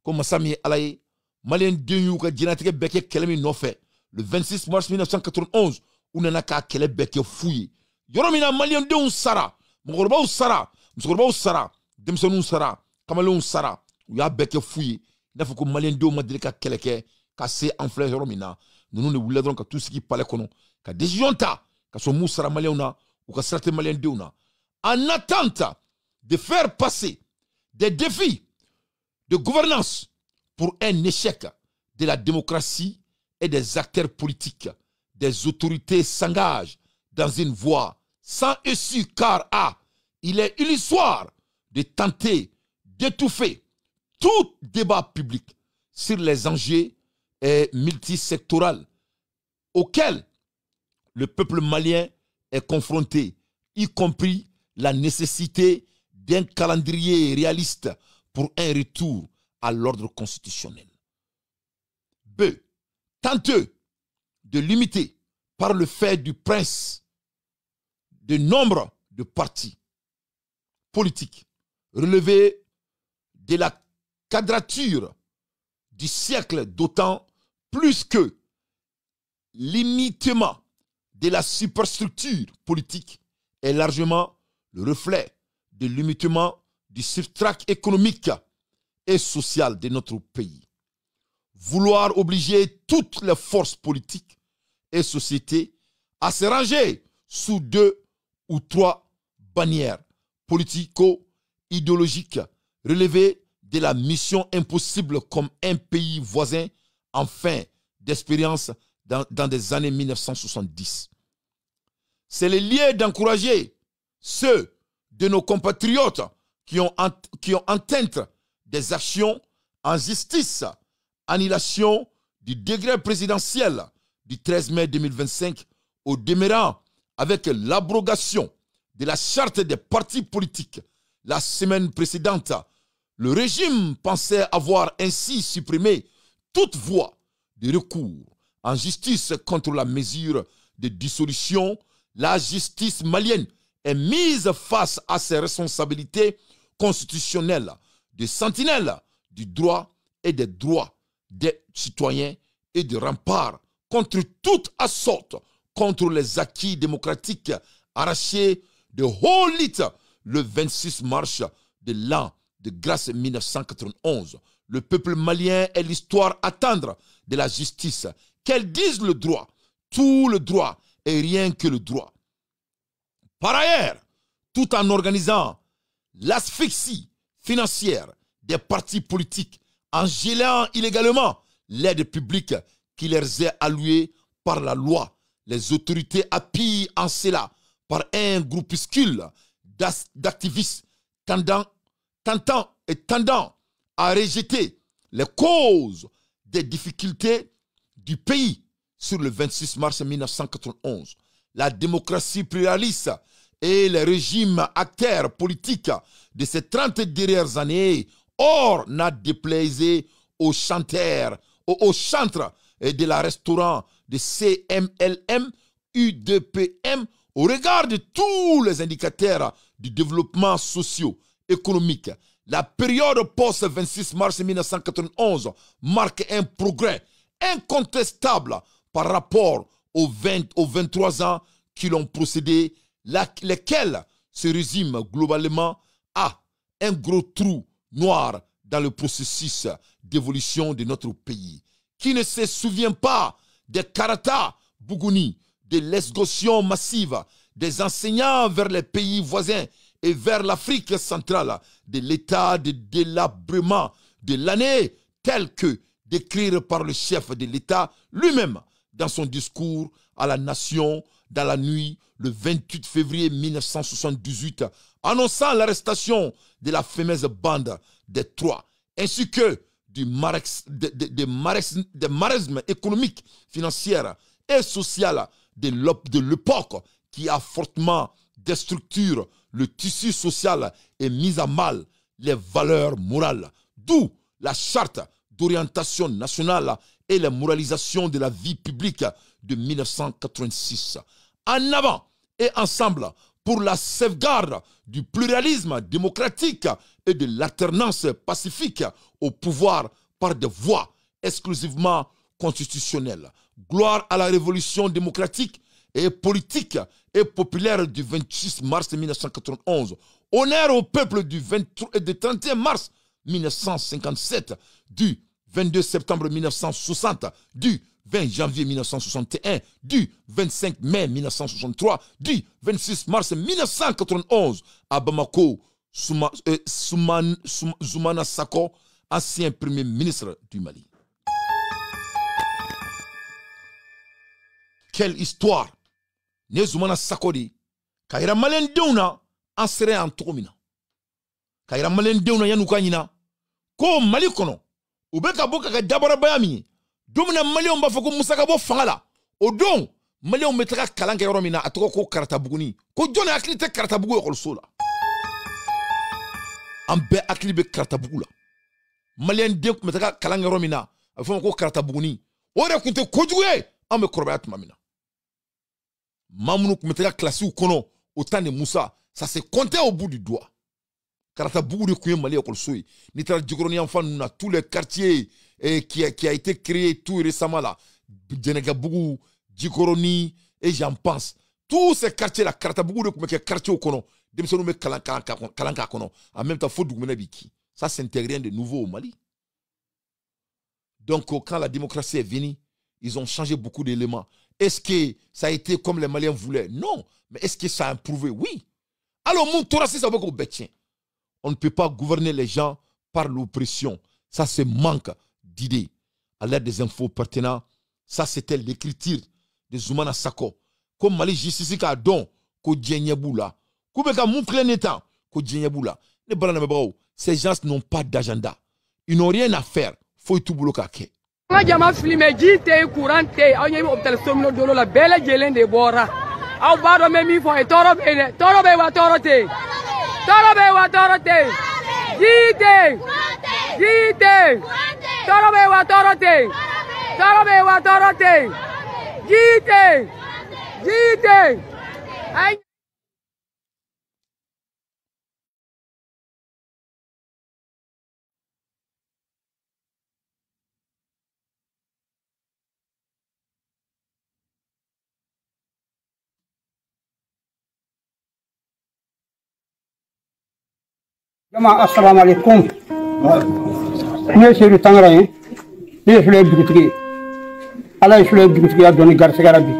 comme Sami Alaye, Malien Denyou, Djinatek Beke Kelemi Nofé, le 26 mars 1991, où Nanaka Kele Beke fouillé. Yoromina Malien de Sara, Mokoroba Sara, Mokoroba Sara, Demson Sara, Kamalon Sara, où ya Beke fouillé. Il faut que Malien de Madrika Keleke, cassé en flèche Yoromina. Nous ne voulons donc que tout ce qui parlait qu'on a, que décision ta, que son moussara Malien ou que certains Malien de en attente de faire passer des défis de gouvernance pour un échec de la démocratie et des acteurs politiques, des autorités s'engagent dans une voie sans issue car il est illusoire de tenter d'étouffer tout débat public sur les enjeux multisectoraux auxquels le peuple malien est confronté, y compris la nécessité d'un calendrier réaliste pour un retour à l'ordre constitutionnel. B. Tenteux de limiter par le fait du prince de nombre de partis politiques relevés de la quadrature du siècle, d'autant plus que l'imitement de la superstructure politique est largement le reflet de l'imitement du substrat économique et social de notre pays. Vouloir obliger toutes les forces politiques et sociétés à se ranger sous 2 ou 3 bannières politico-idéologiques relevées de la mission impossible comme un pays voisin en fin d'expérience dans des années 1970. C'est le lieu d'encourager ceux de nos compatriotes qui ont atteint des actions en justice, annulation du décret présidentiel du 13 mai 2025 au demeurant avec l'abrogation de la charte des partis politiques la semaine précédente. Le régime pensait avoir ainsi supprimé toute voie de recours en justice contre la mesure de dissolution. La justice malienne est mise face à ses responsabilités constitutionnelles de sentinelle du droit et des droits des citoyens et de rempart contre toute assaut contre les acquis démocratiques arrachés de haut litre le 26 mars de l'an de grâce 1991. Le peuple malien est l'histoire à attendre de la justice. Qu'elle dise le droit, tout le droit et rien que le droit. Par ailleurs, tout en organisant l'asphyxie financière des partis politiques, en gelant illégalement l'aide publique qui leur est allouée par la loi, les autorités appuyent en cela par un groupuscule d'activistes tendant à rejeter les causes des difficultés du pays sur le 26 mars 1991. La démocratie pluraliste et les régimes acteurs politiques de ces 30 dernières années, or n'a déplaisé aux chanteurs, aux chantres de la restaurant de CMLM, UDPM, au regard de tous les indicateurs du développement socio-économique. La période post-26 mars 1991 marque un progrès incontestable par rapport aux 23 ans qui l'ont procédé, lesquels se résument globalement à un gros trou noir dans le processus d'évolution de notre pays. Qui ne se souvient pas des Karata Bougouni, de l'exhaustion massive des enseignants vers les pays voisins et vers l'Afrique centrale, de l'état de délabrement de l'année tel que décrit par le chef de l'État lui-même dans son discours à la nation dans la nuit le 28 février 1978, annonçant l'arrestation de la fameuse bande des Trois, ainsi que du maresme économique, financier et social de l'époque qui a fortement déstructuré le tissu social et mis à mal les valeurs morales. D'où la charte d'orientation nationale et la moralisation de la vie publique de 1986. En avant et ensemble pour la sauvegarde du pluralisme démocratique et de l'alternance pacifique au pouvoir par des voies exclusivement constitutionnelles. Gloire à la révolution démocratique et politique et populaire du 26 mars 1991. Honneur au peuple du 31 mars 1957, du 22 septembre 1960, du 20 janvier 1961, du 25 mai 1963, du 26 mars 1991 à Bamako, Zoumana Sako, ancien premier ministre du Mali. Quelle histoire! Ne Zoumana Sako di, Kaira Malen Deuna, en serait en Tromina. Kaira Malen Deuna Yanoukanina, ko Mali kono, Ubeka Boka Dabara Bayami, Domina Mali on bafoko Moussakabo Fangala, Odon, Mali on mettra Kalanka Romina, Atoko Karatabuguni, ko John Aklite Karatabugu Olsola. Ambe Aklibe Karatabugula. Malien Dek mettra Kalanka Romina, Afoko Karatabuguni, Ora Kunte Kojue, Ame Korbayat Mamina. Mamounouk mettra classé ou kono, autant de Moussa, ça s'est compté au bout du doigt. Karata beaucoup de couilles Mali au Soui. Nitra Djigroni enfant, nous tous les quartiers qui a été créé tout récemment là. Djenega-Bougou, Djigroni et j'en pense. Tous ces quartiers là, Karata beaucoup de quartiers au kono. Demsonu me Kalanka kono. En même temps, faut doumena biki. Ça c'est rien de nouveau au Mali. Donc quand la démocratie est venue, ils ont changé beaucoup d'éléments. Est-ce que ça a été comme les Maliens voulaient? Non. Mais est-ce que ça a improuvé? Oui. Alors, mon Torassi, ça veut qu'on bétien. On ne peut pas gouverner les gens par l'oppression. Ça, c'est manque d'idées. À l'aide des infos pertinentes, ça, c'était l'écriture de Zoumana Sako. Comme Mali Jissi ka don, ko djenyaboula. Koubeka moukle netan, ko djenyaboula. Ces gens n'ont pas d'agenda. Ils n'ont rien à faire. Faut tout boulot kake. Jama filmé jité courante aw ñemi hôpital somno dolo la bela jelende bora aw bado me mi fo e toro be wa torote jité toro be wa torote jité ay Jama assalamu alaikum. Ne seru tangaraye. Ne fule dugutigi. Ala fule dugutigi ya doni gar segarabi.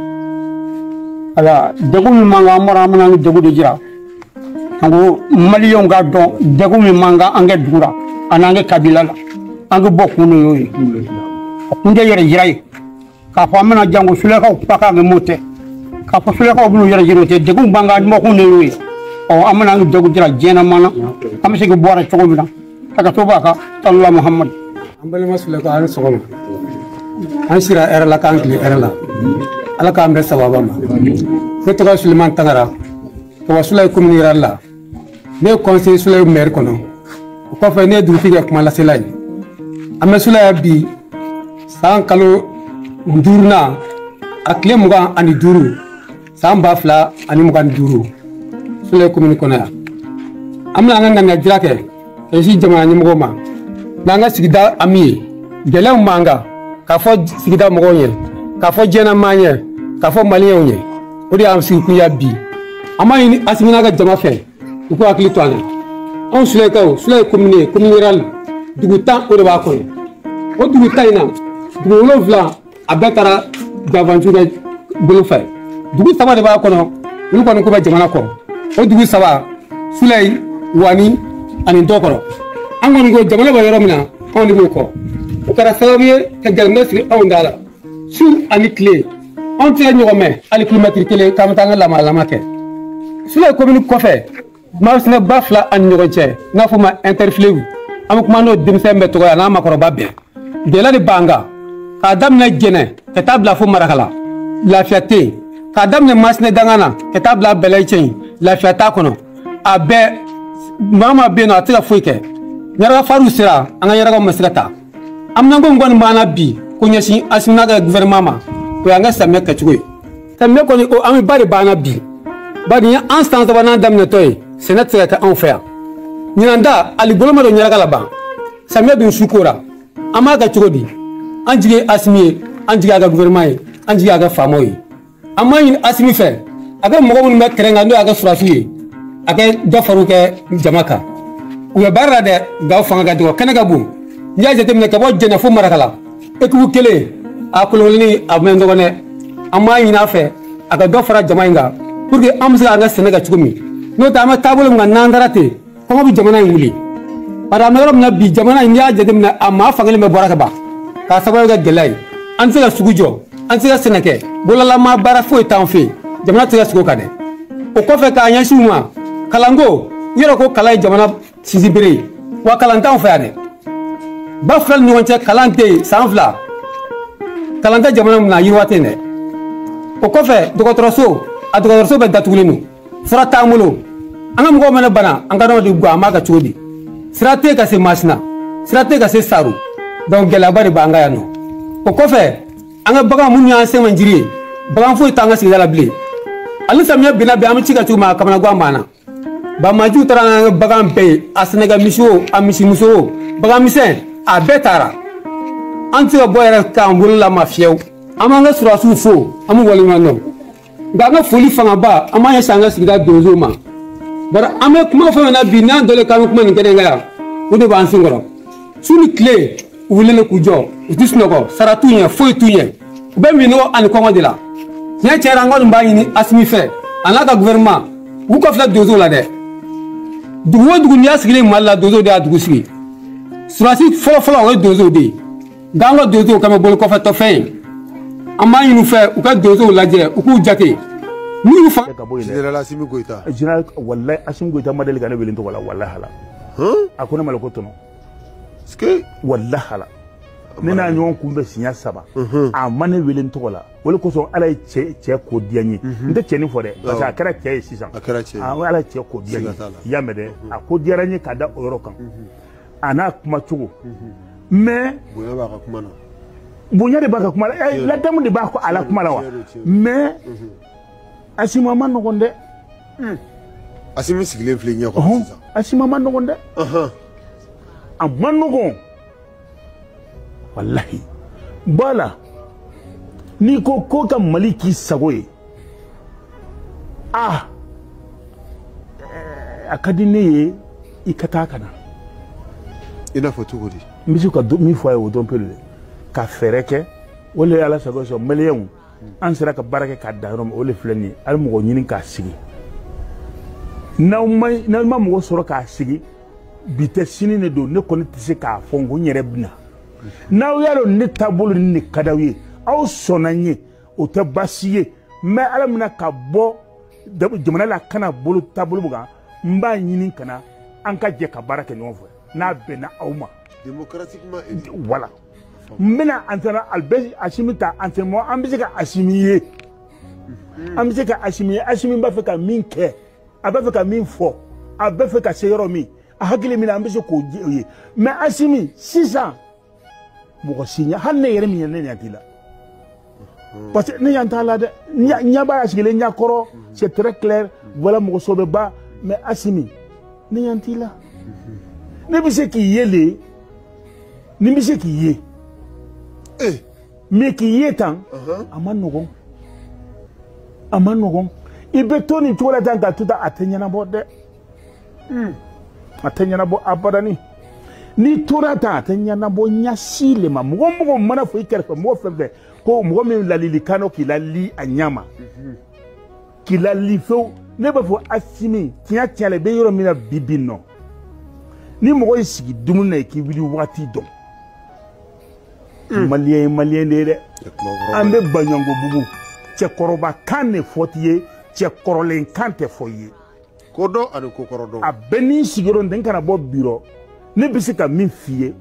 Ala degu mi manga mora muna degu de jira. Ango maliyon ga don degu mi manga ange dugura. Anange kabila la. Ange bokku no yoyi. Kunde yere jirai. Ka fa mana jango fule ka paka nge mote. Ka fa fule ka bunu yere jirote degu banga mo ku no yoyi. Oh, amana ngi dogu jira jena mana am sigi bora chogo bina taka to baka Allah Muhammad ambale masule ko an sogo an sira era la kan kli era la ala ka ambe sababa ma ko to Suleiman Tangara ko wasula ko min iralla ne conseil Suleiman maire kono ko fa ne du figa ko mala selay am Suleiman bi san kalo ndurna akle muga ani duru san bafla ani muga duru Sule commune kona amna nga nga jirake e si jama ni mo ma nga sigida ami gele manga ka fo sigida mo gonye ka fo jena manye ka fo malien onye odi am si ku ya bi amani asimina ga jama fe ko akli to ane on sule ka sule commune rural dugutan o de ba ko o dugutan ina dugu lo vla abetara d'aventure bulu fa dugu sama de ba ko no ni ko ko ba jama ko o dugu saba sulay wani ani dokoro angoni go jamana ba yoromina on ni ko o kara sababu ka galme sri on dala sur ani clé on tire nyome ali climatique clé kamtanga lama ke sulay commune ko fe ma sina bafla an nyogonche na fuma interflew am ko mano dimse mbe to ya na makoro babbe de la de banga adam na jene etabla fu marakala la fiaté kadam ne masne dangana etabla belaychen la fiata kono abe mama beno atila fuike nyara faru sira anga yara ko masrata amna ngon mana bi ko nyasi asina ga gouvernement ma ko anga samme ka chugo samme ko o ami bari bana bi bari an san sabanan daminɛtɔ ye sɛnɛ tɛ se ka kɛ anw fɛ yan ɲinan ta ali boloma dɔ ɲɛnaka la ban samiyɛ dun su kora an b'a kɛ cogo di an jigi ye Asimi ye an jigi a ka gouvernement ye an jigi a ka faamaw ye an m'a ɲini Asimi fɛ a ka mɔgɔ minnu bɛ terrain kan n'o y'a ka surasiw ye a kɛ dɔ far'u kɛ jama kan u bɛ baara la dɛ nka u fanga ka dɔgɔ kɛnɛ ka bon n'i y'a jateminɛ ka bɔ Jɛnɛ fo Marakala équipe kelen a kolonkolonni a mɛn dɔgɔ dɛ an m'a ɲini a fɛ a ka dɔ fara jama in kan pour que an bɛ se k'an ka sɛnɛ kɛ cogo min n'o tɛ an bɛ taabolo min kan n'an taara ten kɔngɔ bɛ jamana in wuli bari an bɛ yɔrɔ min na bi jamana in n'i y'a jateminɛ a maa fankelen bɛ bɔra ka ban k'a sababu kɛ gɛlɛya ye an tɛ se ka sugu jɔ an tɛ se ka sɛnɛ kɛ bololama baara foyi t'an fɛ yen jamana tɛ se ka sigi o kan dɛ o kɔfɛ k'a ɲɛsin u ma kalanko n yɛrɛ ko kalan ye jamana sinsin bere ye wa kalan t'anw fɛ yan dɛ ba fila ni ɲɔgɔn cɛ kalan tɛ yen san 2 kalan tɛ jamana min na yiriwa tɛ yen dɛ o kɔfɛ dɔgɔtɔrɔso a dɔgɔtɔrɔso bɛ datugulen don fura t'an bolo an ka mɔgɔw mana bana an ka dɔn de guwa an b'a kɛ cogo di sira tɛ ka se Masina sira tɛ ka se Saru donc gɛlɛyaba de b'an kan yan nɔ o kɔfɛ an ka bagan minnu y'an sɛgɛn jiri ye bagan foyi t'an ka sigida la bilen hali samiyɛ binna bi an bɛ ci ka cogo min a kamana gan b'an na bamajiw taara n'an ka bagan bɛɛ ye a sɛnɛkɛ misi o a misimuso o bagan misɛn a bɛɛ taara an tɛ se ka bɔ yɛrɛ k'an bolo lama fiyewu an b'an ka surasiw fo an b'u waleɲuman dɔn nka an ka foli fangaba an b'an ɲɛsin an ka sigida donsow ma bari an bɛ kuma fɛn fɛn na bi n'an dɔlen k'an bɛ kuma nin kɛnɛ kan yan o de b'an sen kɔrɔ su ni tile u wulilen k'u jɔ u tɛ sunɔgɔ sara t'u ɲɛ foyi t'u ɲɛ u bɛ minɔgɔ ani kɔngɔ de la tiɲɛ tiɲɛ na an kɔni b'a ɲini Asimi fɛ a n'a ka gouvernement u ka filɛ donsow la dɛ dugu o dugu n'i y'a sigilen Mali la donsow de y'a dugu sigi surasi fɔlɔfɔlɔ o ye donsow de ye nka an ka donsow k'an bɛ bolo kɔfɛtɔfɛn ye an b'a ɲini u fɛ u ka donsow lajɛ u k'u jate n'u y'u fanga Général Assimi Goïta Général wallahi Assimi Goïta ma deli ka ne wele n tɔgɔ la wallahi hala a ko ne ma ko tɔnɔ est-ce que wallahi hala ne n'a ɲɔgɔn kun bɛ siɲɛ 3 a ma ne wele n tɔgɔ la o de kosɔn Ala ye cɛ ko diya n ye n tɛ cɛnin fɔ dɛ parce que a kɛra cɛ ye sisan a kɛra cɛ ye Ala ye cɛ ko diya n ye i y'a mɛn dɛ a ko diyara n ye ka da o yɔrɔ kan a n'a kuma cogo mais bonya b'a ka kuma na bonya de b'a ka kuma la ladamu de b'a a la kuma la wa mais Assimi ma nɔgɔn dɛ Assimi sigilen filɛ ɲɛ kɔnɔ sisan Assimi ma nɔgɔn dɛ a ma nɔgɔn wallahi bala n'i ko ko ka Mali k'i sago ye a ka di ne ye i ka taa ka na i n'a fɔ cogo di n bɛ se ka min fɔ a ye o dɔn pewu ka fɛɛrɛ kɛ o de ye Ala sago sɔrɔ maliyɛnw an sera ka baara kɛ k'a da yɔrɔ min o de filɛ nin ye hali mɔgɔ ɲini k'a sigi n'aw ma mɔgɔ sɔrɔ k'a sigi bi tɛ sini de don ne kɔni tɛ se k'a fɔ n ko n yɛrɛ bɛ na n'aw y'a dɔn ne taabolo ni ne ka d'aw ye aw sɔnna n ye o tɛ baasi ye mais Ala mina ka bɔ jamana la kana bolo taabolo min kan n b'a ɲini ka na an ka jɛ ka baara kɛ ɲɔgɔn fɛ n'a bɛnna aw ma démocratiquement voilà n bɛna entraîneur Albert Assimi ta entraînement an bɛ se ka Assimi ye an bɛ se ka Assimi ye Assimi b'a fɛ ka min kɛ a b'a fɛ ka min fɔ a b'a fɛ ka se yɔrɔ min a hakili min na an bɛ se k'o ye mais Assimi sisan mɔgɔ si ɲɛ hali ne yɛrɛ min ye ne ɲɛ t'i la parce que ne ɲɛ t'a la dɛ ɲɛ b'a sigilen ɲɛ kɔrɔ c'est très clair voilà mɔgɔ sɔbɛ ba mais Assimi ne ɲɛ t'i la ne bɛ se k'i ye le ni bɛ se k'i ye mais k'i ye tan a ma nɔgɔn a ma nɔgɔn i bɛ to nin cogo la tan ka to tan a tɛ ɲɛnabɔ dɛ a tɛ ɲɛnabɔ abadani n'i tora tan a tɛ ɲɛnabɔ ɲɛsi le ma mɔgɔ mɔgɔ mana fɔ i kɛrɛfɛ mɔgɔ fɛn fɛn ko mɔgɔ min ladilikan dɔ k'i lali a ɲɛ ma k'i lali fewu ne b'a fɔ Assimi tiɲɛ tiɲɛ la i bɛ yɔrɔ min na bi bi nɔ ni mɔgɔ y'i sigi dumuni na k'i wuli waati dɔn maliyɛn ye maliyɛn de ye dɛ an bɛ Baɲangobugu cɛkɔrɔba kan de fɔ t'i ye cɛkɔrɔlen kan tɛ fɔ i ye ko dɔn ani ko kɔrɔ dɔn a bɛɛ n'i sigiyɔrɔ nin kana bɔ biro ne bɛ se ka min f'i ye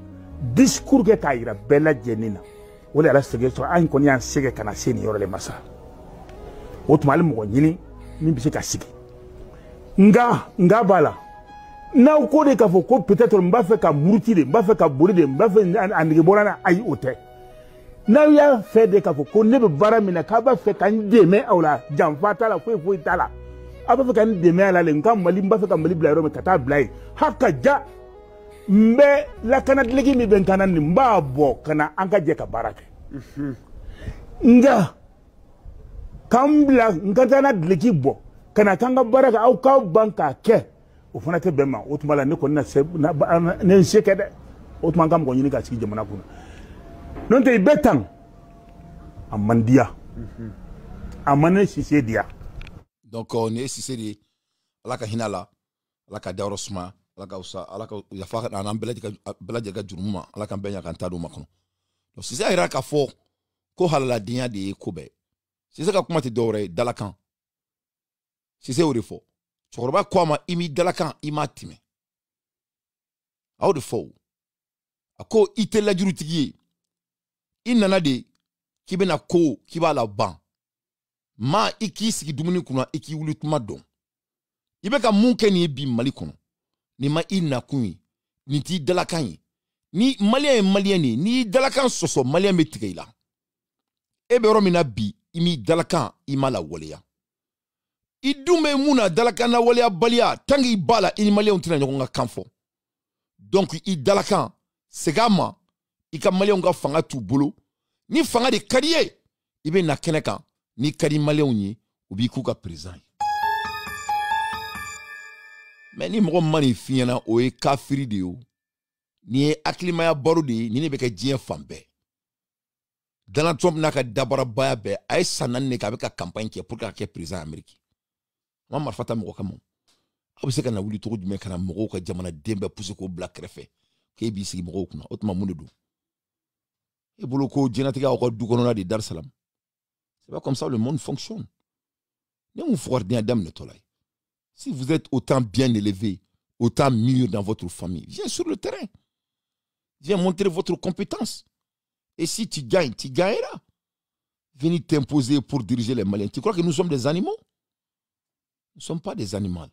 discours kɛ k'a yira bɛɛ lajɛlen na o de yɛrɛ sɛgɛn sɔrɔ an kɔni y'an sɛgɛn ka na se nin yɔrɔ de ma sa o tuma hali mɔgɔ ɲini min bɛ se ka sigi nka b'a la n'aw ko de k'a fɔ ko peut-être n b'a fɛ ka muruti de n b'a fɛ ka boli de n b'a fɛ a nege bɔra na ayi o tɛ n'aw y'a fɛ de k'a fɔ ko ne bɛ baara min na k'a b'a fɛ ka n dɛmɛ aw la janfa t'a la foyi t'a la aba fe kan de me ala le ngam mali mba fe kan mali bla ro me kata bla haka ja mbe la kana legi mi ben kana ni mba bo kana anga je ka barake nga kambla ngata na legi bo kana kanga baraka au ka banka ke o fana te bema o tuma la ne ko na se ne seke de o tuma ngam ko nyini ka sigi jamana kuna non te betan amandia amane Cissé dia donc on est Cissé di alaka hinala alaka dawrosma alaka usa alaka yafa na belaje ga juruma alaka benya kan tadu makono donc Cissé ira ka fo ko halala dinya de ko be Cissé ka kuma te dawre dalakan Cissé o refo choroba kwama imi dalakan ima time aw de fo ako itela jurutigi inana de kibena ko kibala ban ma iki sigi dumuni kuna iki wuli tuma don ibe ka mun ke ni bi Mali kono ni ma ina kunyi ni ti dalakan yi ni malien ni dalakan soso malien be tigela ebe romina bi imi dalakan imala waleya idume muna dalakan na waleya balia tangi bala ini malien untina nyokonga kanfo donc i dalakan segama ika malien nga fanga tu bolo ni fanga de kadiye ibe na keneka ni kadi malien ni ubi kuka président mais ni mo mani fiana o e kafiri de o ni aklimaya baro de ni ne be ka jien fambe Donald Trump na ka dabara baya be ay sanan ne ka be ka campagne ke pour ka ke président Amérique ma marfata mo kamo abse kana wuli to jume kana mo ko jamana dembe pousse ko black refe ke bi sigi mo kuna otma mundu et bolo ko jenatika ko du kono na de Dar Salam c'est pas comme ça le monde fonctionne ne vous faut rien dame ne tolay. Si vous êtes autant bien élevé, autant mieux dans votre famille, viens sur le terrain. Viens montrer votre compétence. Et si tu gagnes, tu gagneras. Venez t'imposer pour diriger les Maliens. Tu crois que nous sommes des animaux? Nous ne sommes pas des animaux.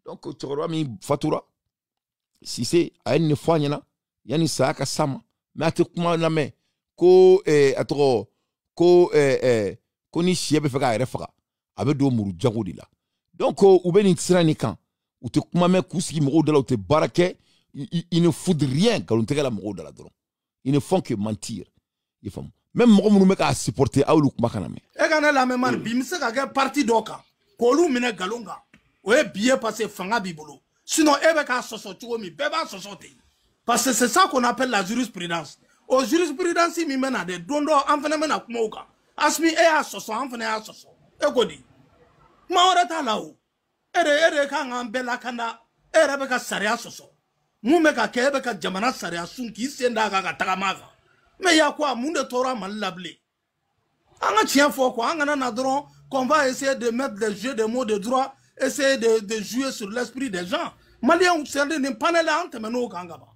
Donc, tu vois, Fatura, si c'est à une fois, il y a une saaka sama. Mais à te comment la main, ko ni chiebe fera refera. Avec do muru jago de là. Donc, ou ben ni kan ou te kuma me kuski mo de là ou te barake, ils ne foutent rien quand on te la mo de là dron. Ils ne font que mentir. Ils font même mo mu me ka supporter awlu kuma kana me. E kana la même man bimse ka ke parti doka. Ko lu mine galonga. O e billet passé fanga bibolo. Sinon e be ka soso tuo mi be ba soso te. Parce que c'est ça qu'on appelle la jurisprudence. Au jurisprudence mi mena de dondo en phénomène kuma uka. Asmi e a soso en phénomène a soso. E godi. Ma ora ta lawo ere ka ngam bela kana ere be ka saria soso mu me ka ke be ka jamana saria sun ki senda ka tagamaga me ya kwa mu de tora malable anga tien fo quoi anga na dron qu'on va essayer de mettre des jeux de mots de droit essayer de jouer sur l'esprit des gens Maliens c'est ne panel ante meno kanga ba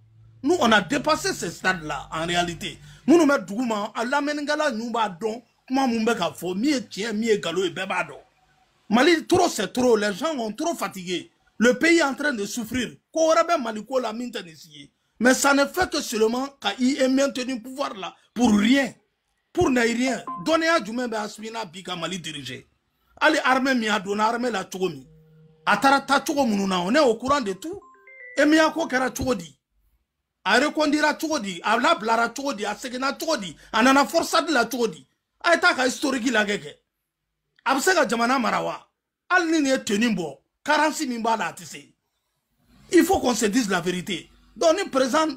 nous on a dépassé ce stade là en réalité nous nous met douma ala meningala nyumba don kuma mu be ka fo mi tien mi galo e beba do Mali, trop c'est trop, les gens ont trop fatigué. Le pays est en train de souffrir. Mais ça ne fait que seulement qu'il est maintenu le pouvoir là, pour rien. Pour ne rien. Donner à Djoumembe Asmina Bika Mali diriger. Allez, armée mi a donné armée la Tchogomi. Atarata Tchogomununa, on est au courant de tout. Et Miyako Kera Tchogodi. A rekondira Tchogodi, a la blara Tchogodi, a segena Tchogodi, a nana força de la Tchogodi. A etaka historique la gege. Absega jamana marawa al ni ne tenimbo 46 mimba la tissé. Il faut qu'on se dise la vérité. Donc ni présent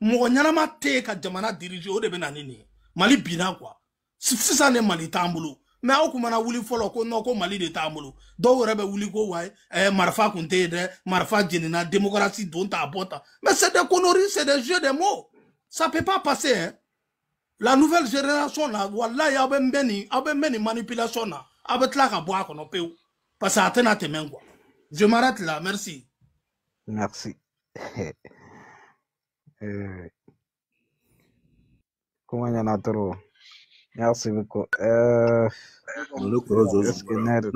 mo nyama te ka jamana diriger o de benanini Mali bina quoi si ça ne Mali tambulu mais o kuma na wuli folo ko no ko Mali de tambulu do rebe wuli ko way marfa kunte de marfa jenina démocratie dont ta bota mais c'est des conneries, c'est des jeux de mots, ça peut pas passer hein. La nouvelle génération là, wallahi abembeni manipulation là, abetla ka boa kono peu parce que atena te mengo. Je m'arrête là, merci. Merci. Comment y en a trop? Merci beaucoup. Le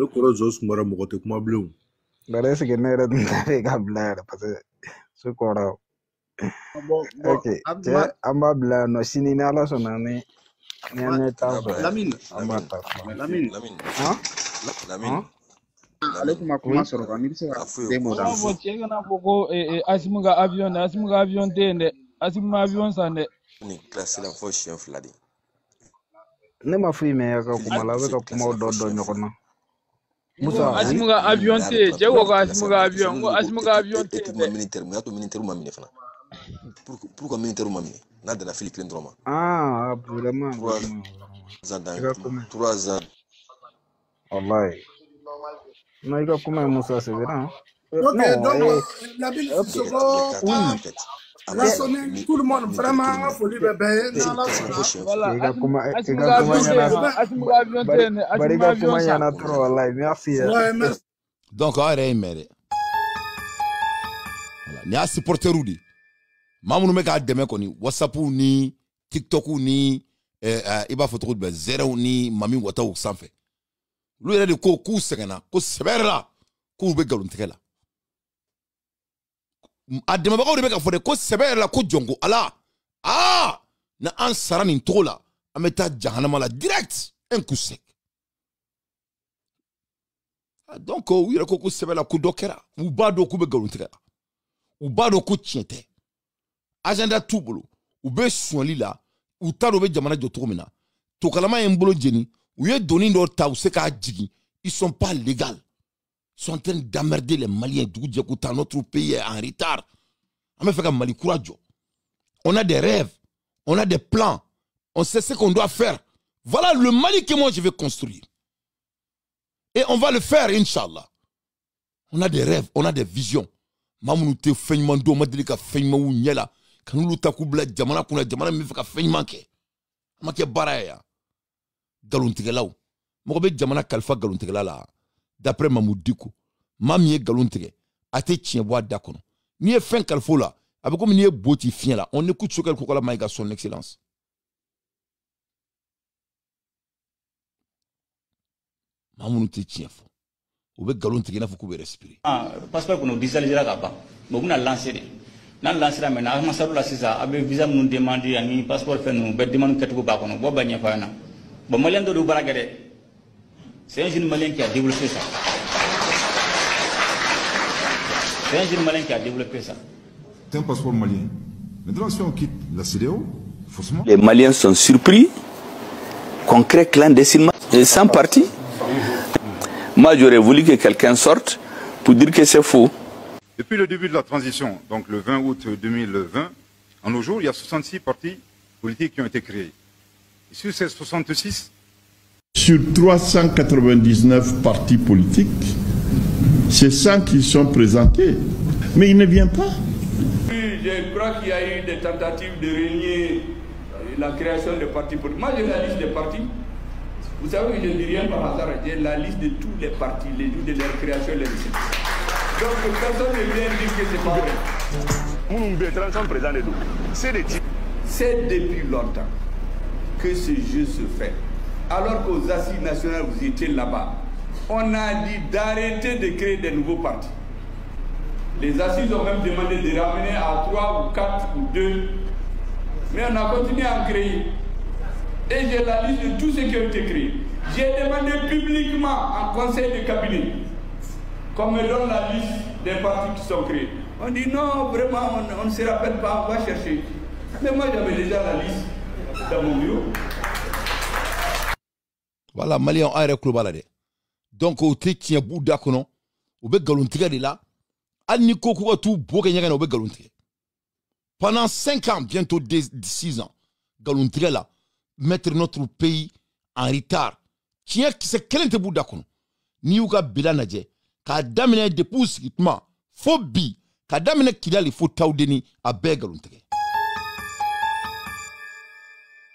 corozos mora mogote kuma bleu. Parece que no era de hablar, parce que su coro. Ok, amba bla no sini na la sonane. Lamine. Lamine. Hein? Ale kuma sɔrɔ kan ni bɛ se ka demo da. Cɛ kana fɔ ko Asimu ka avion dɛ Asimu ka avion tɛ yen dɛ Asimu ma avion san dɛ. Ni classe la fɔ siɲɛ 2 de. Ne ma foyi mɛn ka kuma la a bɛ ka kumaw dɔ ɲɔgɔn na. Musa Asimu ka avion tɛ yen cɛ ko ko Asimu ka avion ko Asimu ka avion tɛ yen dɛ. Militaire mu y'a to militaire ma minɛ fana. Pourquoi militaire ma minɛ n'a dana Philippe dɔrɔn ma. Ah vraiment. 3 ans. Wallahi. Non, il va comment Moussa, c'est vrai. Ok, donc, la ville raisonner tout le monde, vraiment, faut lui bébé. Voilà, donc, ni a supporter ou di mamu me ka deme koni WhatsApp ni TikTok ni iba photo be zero ni mami wata o sanfɛ lu yɛrɛ de ko k'u sɛgɛnna ko sɛbɛrɛ la k'u bɛ nkalon tigɛ la a dɛmɛbagaw de bɛ ka fɔ de ko sɛbɛrɛ la ko jɔnko ala na an sara nin togo la an bɛ taa jahanama la direct un coup sec donc u yɛrɛ ko sɛbɛrɛ la ko dɔ kɛra u b'a dɔn k'u bɛ nkalon tigɛ la u b'a dɔn ko tiɲɛ tɛ agenda t'u bolo u bɛ sɔnli la u t'a dɔn u bɛ jamana jɔ cogo min na tokalama ye n bolo jeni u ye doni dɔ ta u se k'a jigin ils sont pas légaux ils sont en train d'emmerder les Maliens dugu jɛ ko ta notre pays est en retard an bɛ fɛ ka Mali kura jɔ on a des rêves on a des plans on sait ce qu'on doit faire voilà le Mali que moi je vais construire et on va le faire Inch'Allah on a des rêves on a des visions mamunu te fɛn ɲuman dɔn ma deli ka fɛn ɲumanw ɲɛ la ka n'olu ta k'u bila jamana kunna jamana min bɛ fɛ ka fɛn ɲuman kɛ a ma kɛ baara ye yan galontigɛlaw mɔgɔ bɛ jamana kalifa galontigɛla la d'après Mamadou Diko maa min ye galon tigɛ a tɛ tiɲɛ bɔ a da kɔnɔ n'i ye fɛn kalifa o la a bɛ komi n'i ye bo ci fiɲɛ la on écoute Sokɛli Kokala Mayiga son excellence maa minnu tɛ tiɲɛ fɔ u bɛ galon tigɛ i n'a fɔ k'u bɛ respirer passeport kɔnɔ digitalisera ka ban mais u bɛna lancer de n'an lancera maintenant a ma sara la sisan a bɛ visa minnu demander ani passeport fɛn ninnu bɛɛ demande kɛcogo b'a kɔnɔ bɔ b'a ɲɛfɔ an na bon malien dɔ de baara kɛ dɛ c'est un jeune malien qui a développé ça c'est un jeune malien qui a développé ça c'est un passeport malien maintenant si on quitte la CEDEAO forcément les Maliens sont surpris qu'on crée clandestinement et sans parti. Moi j'aurais voulu que quelqu'un sorte pour dire que c'est faux. Depuis le début de la transition, donc le 20 août 2020, en nos jours, il y a 66 partis politiques qui ont été créés. Et sur ces 66, sur 399 partis politiques, c'est 100 qui sont présentés. Mais il ne vient pas. Je crois qu'il y a eu des tentatives de régner la création des partis politiques. Moi, j'ai la liste des partis. Vous savez que je ne dis rien par hasard. J'ai la liste de tous les partis, les jours de leur création et les récits. Donc, personne ne vient dire que c'est pas vrai. C'est depuis longtemps que ce jeu se fait. Alors qu'aux assises nationales, vous étiez là-bas, on a dit d'arrêter de créer des nouveaux partis. Les assises ont même demandé de ramener à 3 ou 4 ou 2. Mais on a continué à en créer. Et j'ai la liste de tous ceux qui ont été créés. J'ai demandé publiquement en conseil de cabinet qu'on me donne la liste des partis qui sont créés. On dit non, vraiment, on ne se rappelle pas, on va chercher. Mais moi, j'avais déjà la liste dans mon bureau. Voilà, Malien a recruté. Donc, au tétien bout d'akono, au bec galontiga de là, Aniko Kouwa tout Bokenyagan au bec galontiga. Pendant 5 ans, bientôt 6 ans, galontiga là, mettre notre pays en retard. Tiens, qui c'est quel est le bout d'akono? Niouka Bilanadje, qu'a damné des pouces, phobie, qu'a damné qu'il a les faux taudeni à bec galontiga.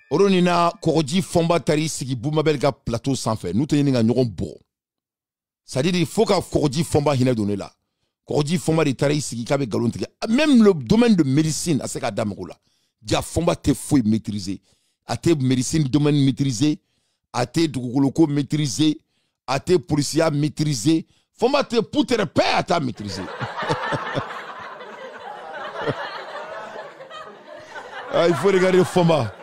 Oronina Koroji Fomba Tari Sigi Boumabelga plateau sans faire. Nous tenons un numéro bon. C'est-à-dire qu'il faut que Koroji Fomba hina donné là. Koroji Fomba de Tari Sigi Kabe Galontiga. Même le domaine de médecine, à ce cas d'Amoula. Dia Fomba te faut maîtriser. A te médecine domaine maîtrisé. A te Dougoloko maîtrisé. A te policier maîtrisé. Fomba te poutre paix à ta maîtriser. Il faut regarder Fomba.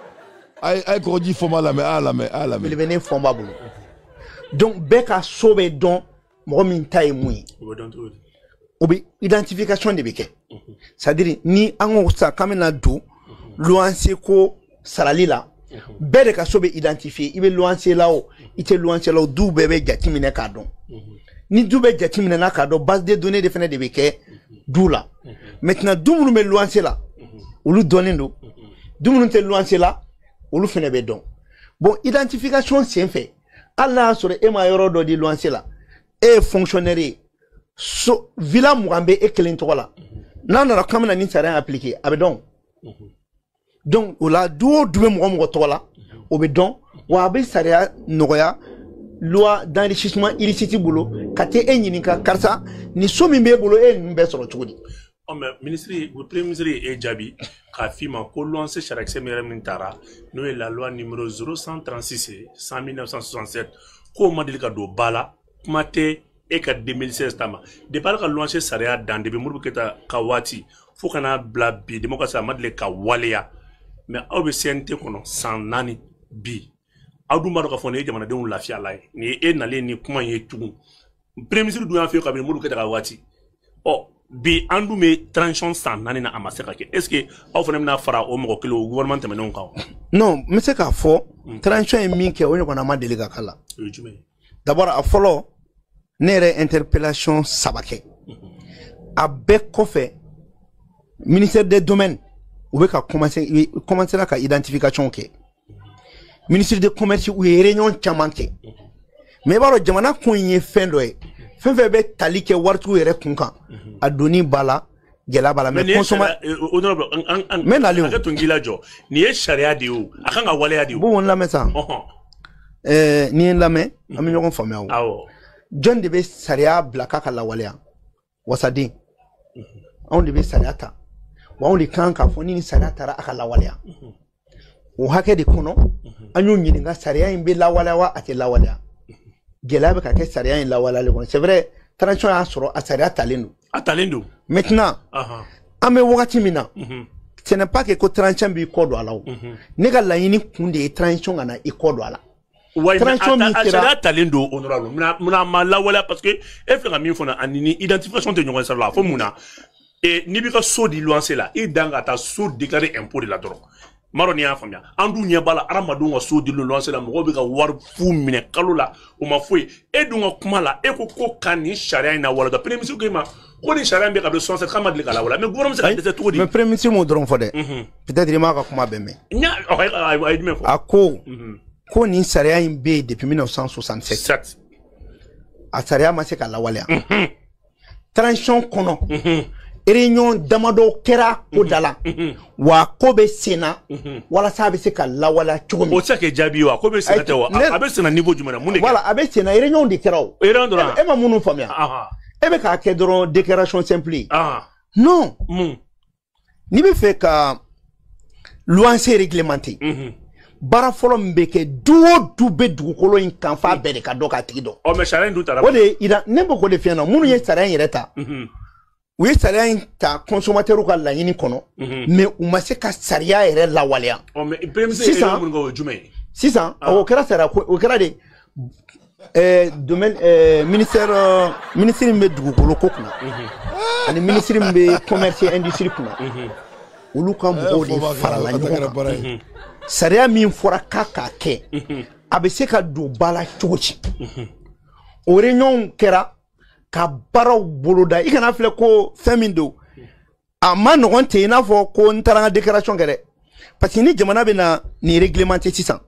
Aïe, Koroji Fomba la mais. Il venait Fomba boulot. donc beka sobe don mo min tay muy obi identification de beke c'est-à-dire ni ango sa kamena do luanse ko saralila bede ka sobe identifier ibe luanse lao ite luanse lao du bebe jatimine ka don ni du be jatimine na ka do base de données de fene de beke doula maintenant dumunu me luanse la olu donendo dumunu te luanse la olu fene be don bon identification c'est fait Allah sur e ma yoro do di luanse la e fonctionnaire so villa mugambe e kelen to la nana kamena ni sara appliquer abedon donc ola duo dube mo to la obedon wa be sara noya loi d'enrichissement illicite bolo kate enyinika karsa ni somi be bolo e mbe soro chudi o mais ministre le premier ministre e jabi ka fima ko lancer charak semere mintara no la loi numéro 0136 1967 ko madilika do bala mate et que 2016 tama de par ka lancer saria dans de murbu keta kawati fo kana bla bi démocratie madle ka walia mais obe sente kono san nani bi adu maro ka fone jamana de un lafia lai ni e na le ni kuma ye tugu premier ministre do afio ka murbu keta kawati oh bi andu me transition san nani na amaseka ke est ce que aw fone na fara o mo kilo gouvernement temenon ka non mais c'est ka fo transition mi ke onyo kona madele ka kala d'abord a follow nere interpellation sabake a beko fait ministère des domaines ou be ka commencer la ka identification ke ministère de commerce ou réunion chamanke mais baro jamana ko yin fendo e fenfe be talike wartu yere kunkan adoni bala gela bala mais consommer honorable mais nali ka tungila jo ni e sharia di o akanga wale ya di o bon la mesa ni la me ami ñoko famia o John de be saria blaka ka la wale wasadi on de be sariata wa on de kan ka foni ni sariata ra aka la wale o hake de kono anyo nyininga saria imbe la wale wa ate la wale gelabe ka ke saria in la wale le c'est vrai transition a soro a saria talendo maintenant ame wakati mina ce n'est pas que ko transition bi kodo ala o ne ga la yini kunde transition ana e kodo ala transition mi sera talendo honorable muna mala wala parce que e fera mi fona anini identification de ñogon sala fo muna et ni bi ka so di lancer la e danga ta so déclarer impôt de la drogue maroni ya famia andu nya bala aramadu nga so di lancer la mo bi ka war fu mine kalula o ma foi e dunga kuma la e ko kani sharia ina wala da premier ministre ko ma ko ni sharia be ka be 67 kama de la wala mais gouvernement se ka de tout di mais premier ministre mo dron fode peut-être ma ka kuma be me nya ay me ko ako ko ni saria imbe depuis 1967 a saria ma se ka la wala transition kono réunion damado kera odala wa kobe sena wala sabe se ka la wala chomi o tsake jabi wa kobe sena te wa abe sena niveau jumana munde wala abe sena réunion de kera o e ma munu famia e be ka ke dron déclaration simple non ni be fait ka loi c'est réglementé bara folo mbeke duo dube dugukolo in kan fa be de ka do ka tigi do o me sharin du tara o de ida nembo ko de fiana munu ye sarin yereta oui sarin ta consommateur ka la yini kono mais ou ma se ka saria yere la walia o me premier mun go jume 600 o kera sara o kera de domaine ministère me dugukolo ko kuna ani ministère me commerce et industrie kuna ulu ka mo de fara la nyoko saria min fora kaka ke abese ka do bala chochi o réunion kera ka baraw boloda ikana fle ko femindo ama no gonte ina fo ko ntara déclaration kere parce que ni jamana be na ni réglementé 600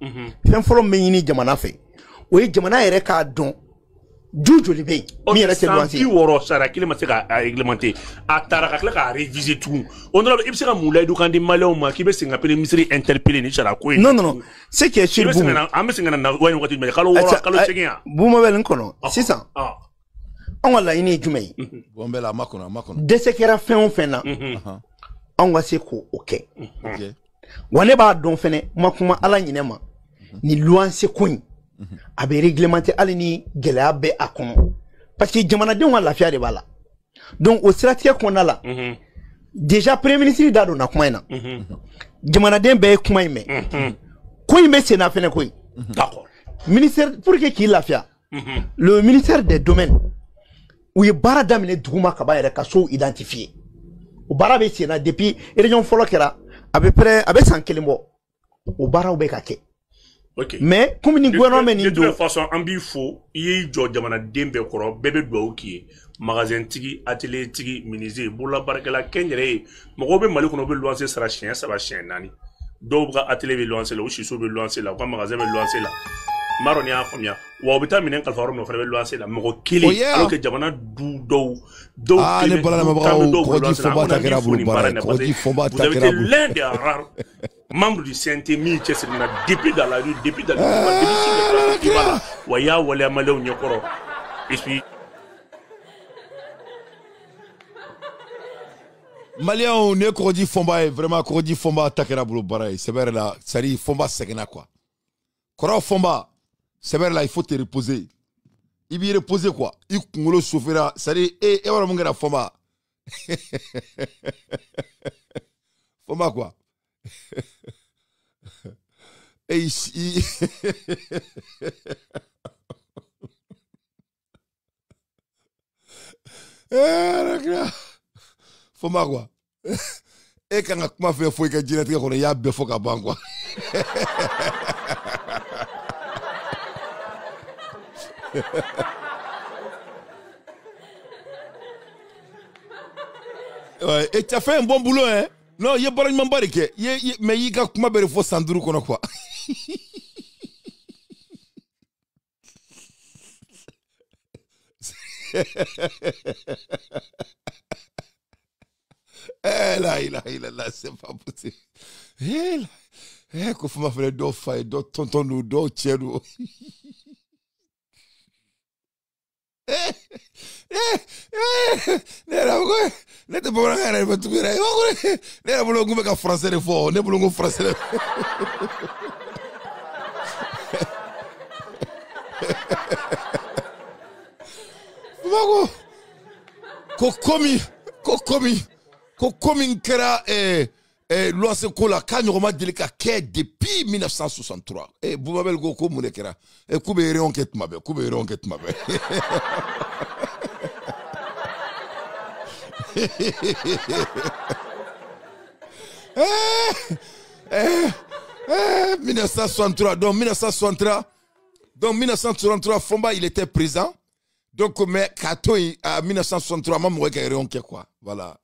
fem folo menyini jamana fe o yi jamana yere ka don juju libe mi yere te loisi ki woro sara kile ma se ka réglementé atara ka ka réviser tout on doit ibse ka moulay du kandi malon ma ki be singa pele misri interpeller ni sara ko non c'est que sur vous am singa na wani wakati me kalo woro kalo chegia buma wel nkono 600 on wala ini jumei bombela makono de ce qui era fin na on va se ko OK wane ba don fene makuma ala nyinema ni loi se kun abe réglementé ali ni gela be akon parce que jamana de wala fiade bala donc au stratégie qu'on a là déjà premier ministre dado na kuma ina jamana de be kuma ime ko ime se na fene ko d'accord ministère pour que qui la fia Le ministère des Domaines, où il y a bara damine Drouma Kaba et Kasso identifié. Au bara Bessina, depuis Réunion Folokera, à peu près, avec 100 km. Au bara Obekake. Ok. Mais, comme une gouvernement, de toute façon, en bifo, il y a George Jamana Dembe Koro, bébé Douki, magasin Tigi, atelier Tigi, ministre, Boula Barakela, Kenyere, Mogobe Malikono veut lancer sa chien, ça va chien, Nani. Dobra atelier veut lancer là, Ushiso veut lancer là, quoi magasin veut lancer là. Maronia, Fomia, ou Obita Minen Kalfarum no veut lancer là, Mogo Kili, alors que Jamana do. Ah, ne parle pas de Kodi Fomba Takera Boulbara, Kodi Fomba Takera Vous êtes l'un des rares membres du CNT Milchess depuis dans la rue, depuis dans le depuis Waya Wale Malou Nyokoro. Et puis. Malien, on est Kodi Fomba, vraiment Kodi Fomba Takera Boulbara, c'est vrai là, ça dit Fomba Sekena quoi. Kora Fomba, c'est vrai là, il faut te reposer. Il vient reposer quoi? Il le chauffeur, ça dit, et voilà mon gars, Fomba. Fomba quoi? Et ici. Fomba quoi? Et quand on a fait fouille que Djinette, on y a beffo qu'à ban quoi. Ouais, et tu as fait un bon boulot, hein? Non, il y a pas de mambarike. Mais il y a comment faire faut s'endourer quoi. Là, c'est pas possible. Qu'on faut m'affaire d'eau faille, d'eau tonton ou d'eau tièdou. Kokomi kera loi sekola kanyoma delika ke depuis 1963 et Boubabel Goko Moulekera et Koube Ronket Mabe Eh, 1963 donc 1963 Fomba il était présent donc mais Kato à 1963 maman Ronket quoi voilà.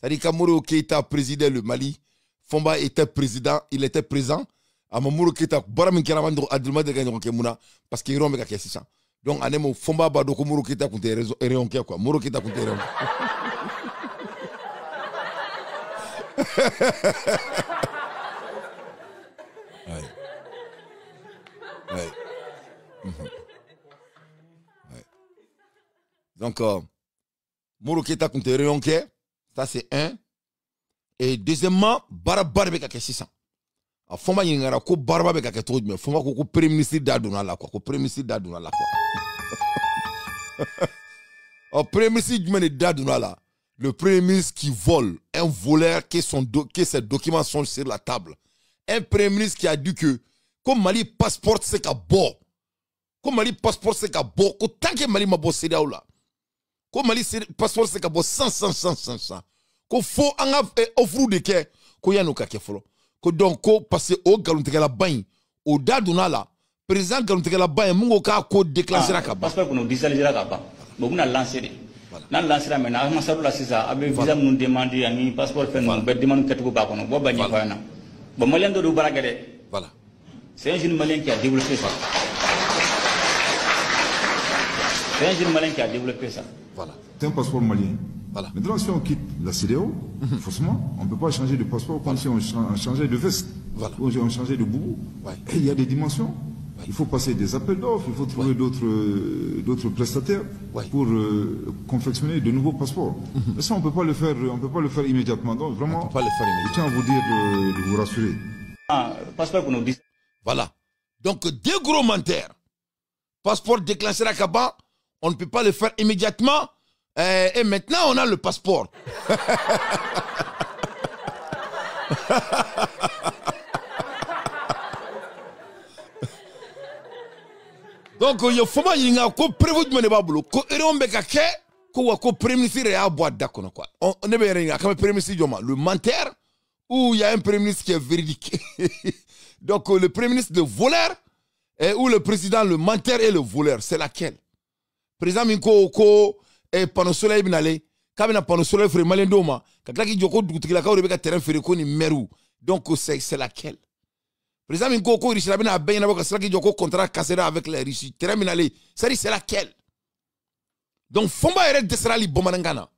C'est-à-dire qu'Amouro Keïta présidait le Mali, Fomba était président, il était présent. Amouro Keïta, Baram Keraman Adrima de Gagnon Kemuna, parce qu'il y a un mec qui est ça. Donc, Anemo Fomba Bado Mouro Keïta contre Réon quoi. Mouro Keïta contre Réon. Donc, Mouro Keïta contre Réon. Ça, c'est un. Et deuxièmement, Baraba de Kaka 600. A Fomba Yingara, ko Baraba de Kaka Toud, mais Fomba ko Premier ministre d'Aduna là, quoi. Ko Premier ministre d'Aduna là, quoi. Au Premier ministre d'Aduna là, le Premier ministre qui vole, un voleur que ses documents sont sur la table. Un Premier ministre qui a dit que, comme Mali passeport, c'est qu'à bord. Comme Mali passeport, c'est qu'à bord. Tant que Mali m'a bossé là, là. Comme Mali passeport c'est kabo 100 ko fo anga offre de ke ko yano ka ke folo ko donc ko passer au galuntegala bain au daduna la président galuntegala bain mungo ka ko déclencher la ka passeport ko no digitaliser ka ba bo buna lancer nan lancer la mena ma sabu la sisa abe visa mun demander ani passeport fen mon be demand ketugo ba ko no bo bagni fa na bo malien do baragade voilà c'est un jeune malien qui a développé ça. C'est un jeune malin qui a développé ça. Voilà. C'est un passeport malien. Voilà. Maintenant, si on quitte la CEDEAO, forcément, on ne peut pas changer de passeport comme si on changeait de veste. Voilà. Ou on changeait de boubou. Ouais. Et il y a des dimensions. Ouais. Il faut passer des appels d'offres, il faut trouver d'autres prestataires pour confectionner de nouveaux passeports. Mais ça, on ne peut pas le faire immédiatement. Donc, vraiment, je tiens à vous dire de vous rassurer. Passeport pour nous dire. Voilà. Donc, deux gros menteurs. Passeport déclenché à Kaba. On ne peut pas le faire immédiatement. Et maintenant, on a le passeport. Donc il y a foma yinga ko prévu de babulu ko eron be ka ke ko wa ko premier ministre ya bois d'accord quoi. On ne be ringa comme premier ministre joma le menteur ou il y a un premier ministre qui est véridique. Donc le premier ministre le voleur ou le président le menteur et le voleur, c'est laquelle? Président Minko ko e pano soleil binale kabina pano soleil frère malendoma kakaki joko dutila ka rebeka terrain fere ko ni meru. Donc c'est laquelle? Président Minko ko riche labina abena boka saki joko contrat cassera avec les riches terminalé. C'est laquelle? Donc fomba ere desera li bomanangana.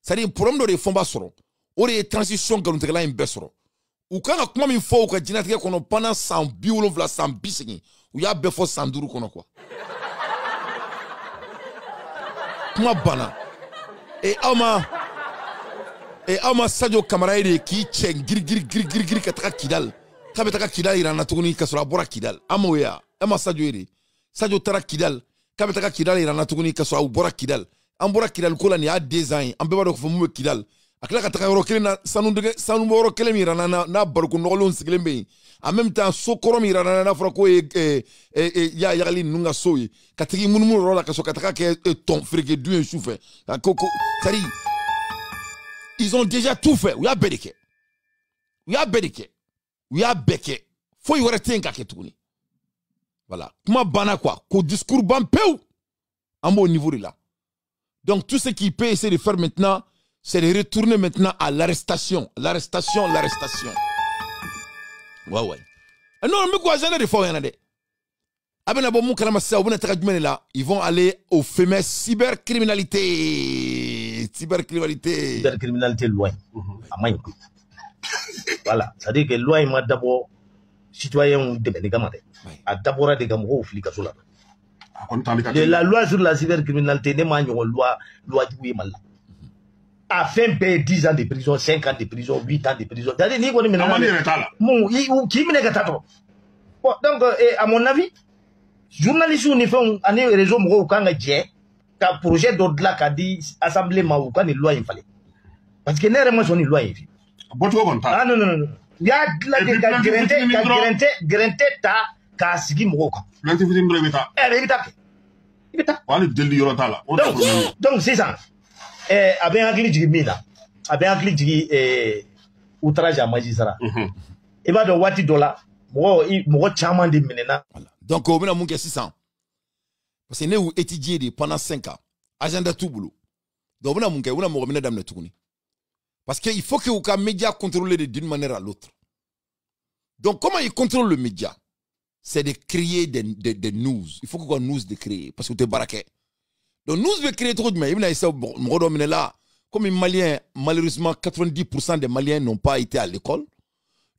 C'est problème de fomba soro. Ore transition que nous avons besoro. Ou quand kuma min fo ka jinatige kono pendant 100 biolo vla 100 bisini. Ou ya befo 100 kono quoi. Kuma bana. Et ama Sadio Camara qui tient gir kataka Kidal. Kabetaka Kidal irana tuguni kasura bora Kidal. Amoya. Ama Sadio ere. Sadio tara Kidal. Kabetaka Kidal irana tuguni kasura bora Kidal. Ambora Kidal kola ni a design. Ambeba do fumu Kidal. Akila kataka yoro kele na sanu yoro kele mirana na baruko nogolon siglembe. En même temps sokoro mirana na frako ya yagali nunga soye. Katiki munumuru rola kaso kataka ke ton frike du en souffle. Koko tari. Ils ont déjà tout fait. We are bedeke. Faut y rester un kaketouni. Voilà. Comment bana quoi? Qu'au discours bampeu. En bon niveau de là. Donc tout ce qui peut essayer de faire maintenant, c'est de retourner maintenant à l'arrestation. L'arrestation. Ouais. Non, mais quoi, j'en ai des fois, il y en a des. Ils vont aller au fameux cybercriminalité. Cybercriminalité loin. Voilà. C'est-à-dire que loin, il d'abord, citoyen de Bénégamade. A d'abord des gamros au flic à Sola. La loi sur la cybercriminalité n'est pas une loi du mal. A fait 10 ans de prison, 5 ans de prison, 8 ans de prison. C'est-à-dire que donc, à mon avis, journaliste ou font un réseau ou quand un projet d'au-delà qu'a dit assemblée ou quand une loi il fallait. Parce que n'est pas une loi. Ah non. Il y a de la garantie ta sigi moka. Donc c'est ça. Avec un glitch mina, avec un glitch outrage à magistrat. Et bah de wati dola, moi chaman de menena. Donc on a mon 600. Parce que nous étudié pendant 5 ans. Agenda tout boulot. Donc on a mon dame tourner. Parce qu'il faut que les médias contrôlent d'une manière à l'autre. Donc comment ils contrôlent le média? C'est de créer des news. Il faut qu'on news de créer parce que tu es baraqué. Donc nous veut créer trop de mais là comme les Maliens, malheureusement 90% des Maliens n'ont pas été à l'école.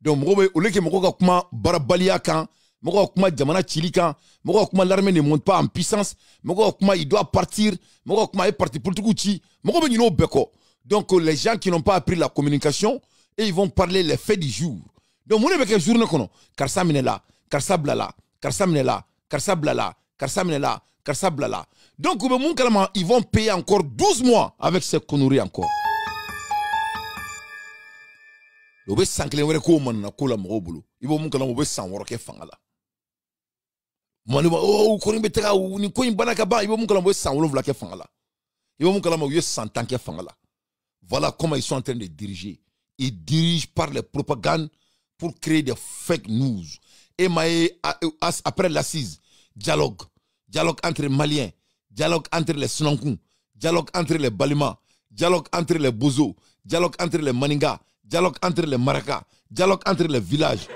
Donc au lieu que moi barabalia quand moi jamana chili quand moi l'armée ne monte pas en puissance, moi il doit partir, moi est parti pour tout outil, moi beko. Donc les gens qui n'ont pas appris la communication et ils vont parler les faits du jour. Donc mon avec jour ne kono karsa minela, karsa blala, karsa minela, karsa blala, karsa minela, karsa blala. Donc ils vont payer encore 12 mois avec ces conneries encore. Ils vont s'encliner avec la cola mobile. Ils vont monter sans worker fangala. Oh, ils vont monter sans worker fangala. Ils vont monter sans tanker fangala. Voilà comment ils sont en train de diriger. Ils dirigent par les propagandes pour créer des fake news. Et après l'assise, dialogue entre les Maliens, dialogue entre les Sonankous, dialogue entre les Balima, dialogue entre les Bozo, dialogue entre les Maninga, dialogue entre les Maraka, dialogue entre les villages.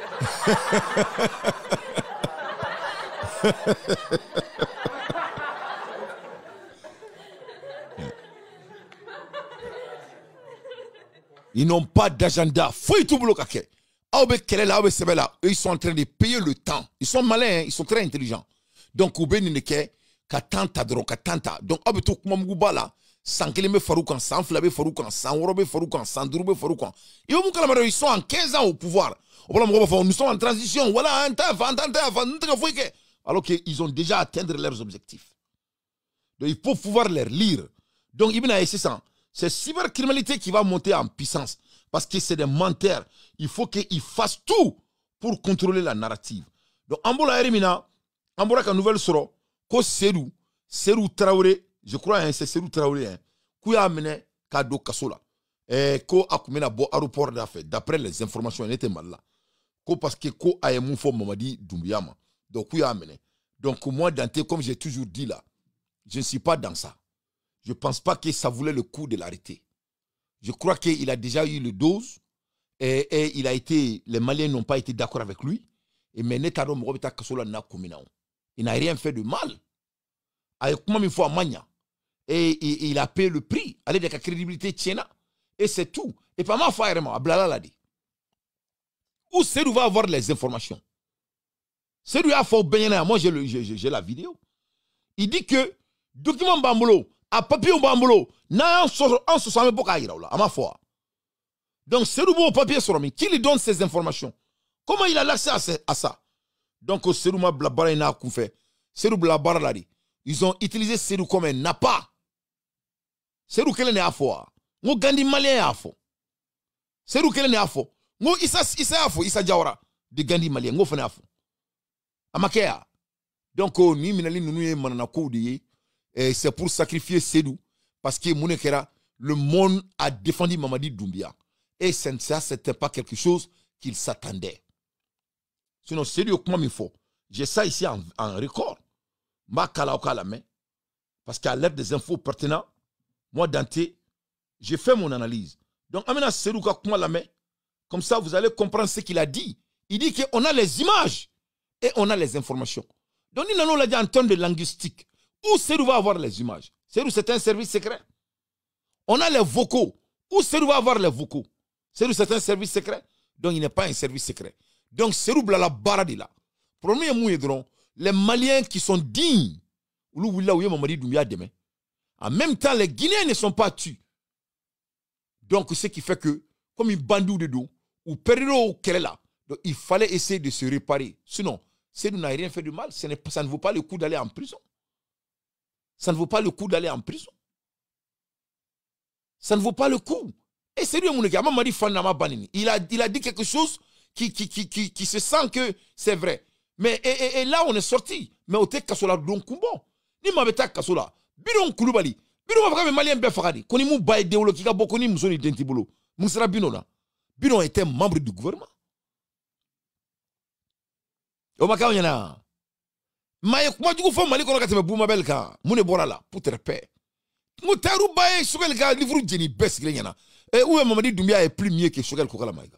Ils n'ont pas d'agenda. Faut tout bloquer. Ils sont en train de payer le temps. Ils sont malins, ils sont très intelligents. Donc, katanta. Donc, abeto kumamugubala, sankeleme faroukan, sanflabe faroukan, sanworobe faroukan, sandroube faroukan. Ils sont en 15 ans au pouvoir. Nous sommes en transition. Voilà, alors qu'ils ont déjà atteint leurs objectifs. Donc, il faut pouvoir les lire. Donc, c'est cybercriminalité qui va monter en puissance. Parce que c'est des menteurs. Il faut qu'ils fassent tout pour contrôler la narrative. Donc, Ambola Erimina, Ambola ka nouvelle soro, ko Serou Traoré, je crois hein, c'est Serou Traoré hein, qui a amené Kado Kasola. Ko akumena bo aéroport d'affaires d'après les informations il était mal là. Ko parce que ko ayemou fo Mamadi Doumbouya. Donc qui a amené. Donc moi Dante comme j'ai toujours dit là, je ne suis pas dans ça. Je ne pense pas que ça voulait le coup de l'arrêter. Je crois qu'il a déjà eu le dose et il a été, les Maliens n'ont pas été d'accord avec lui. Et mais Netaro Morobita Kasola n'a communant. Il n'a rien fait de mal. Avec comment il faut à Magna. Et il a payé le prix. Allez de la crédibilité tiena. Et c'est tout. Et pas ma foi vraiment. Ablala l'a dit. Où Serou va avoir les informations? Serou a fait bien. Moi j'ai la vidéo. Il dit que document Bambolo, à papier Bambolo, n'a en 60 pour à ma foi. Donc Serou au papier sur lui. Qui lui donne ces informations? Comment il a l'accès à ça? Donc Serou ma blabara n'a qu'un fait. Serou blabara l'a dit. Ils ont utilisé Serou comme un napa. Serou quel est à fort? Ngo Gandhi malien à fort. Serou quel est à fort? Ngo Issa à fort. Issa Diawara de Gandhi malien. Ngo fene à fort. Amakea. Donc ni minali nous manana koudi. C'est pour sacrifier Serou parce que Mounekera, le monde a défendu Mamadi Doumbouya. Et ça, c'était pas quelque chose qu'il s'attendait. Sinon, Serou, comment il faut? J'ai ça ici en record. Ma kalaoka la main. Parce qu'à l'aide des infos pertinentes, moi, Dante, j'ai fait mon analyse. Donc, amena Serou comment la main. Comme ça, vous allez comprendre ce qu'il a dit. Il dit qu'on a les images et on a les informations. Donc, nous allons l'a dit en termes de linguistique. Où Serou va avoir les images? Serou, c'est un service secret. On a les vocaux. Où Serou va avoir les vocaux? Serou, c'est un service secret. Donc, il n'est pas un service secret. Donc, Serou blala baradi là. Premier mot, les Maliens qui sont dignes, en même temps, les Guinéens ne sont pas tués. Donc, ce qui fait que, comme ils bandent de dos, ou perdent au Kélela, donc il fallait essayer de se réparer. Sinon, Serou n'a rien fait de mal, ça ne vaut pas le coup d'aller en prison. Ça ne vaut pas le coup d'aller en prison. Ça ne vaut pas le coup. Et Serou il a dit quelque chose qui se sent que c'est vrai. Mais et là, on est sorti. Mais au Kasola don kumbo. Ni mabeta Kasola. Biron Kouloubali. Biron va malien befagadi. Koni mou baye deolo ki ka bokoni musoni dentibolo. Moussera Bino là. Bino était membre du gouvernement. Omaka onyana. Maye kuma jugu fo mali kono kateme buma belka. Mune bora là pour te repère. Moutaru baye Choguel ka livre Jenny Bess glenyana. Et où est Mamadi Doumbouya est plus mieux que Choguel Kokala Maïga.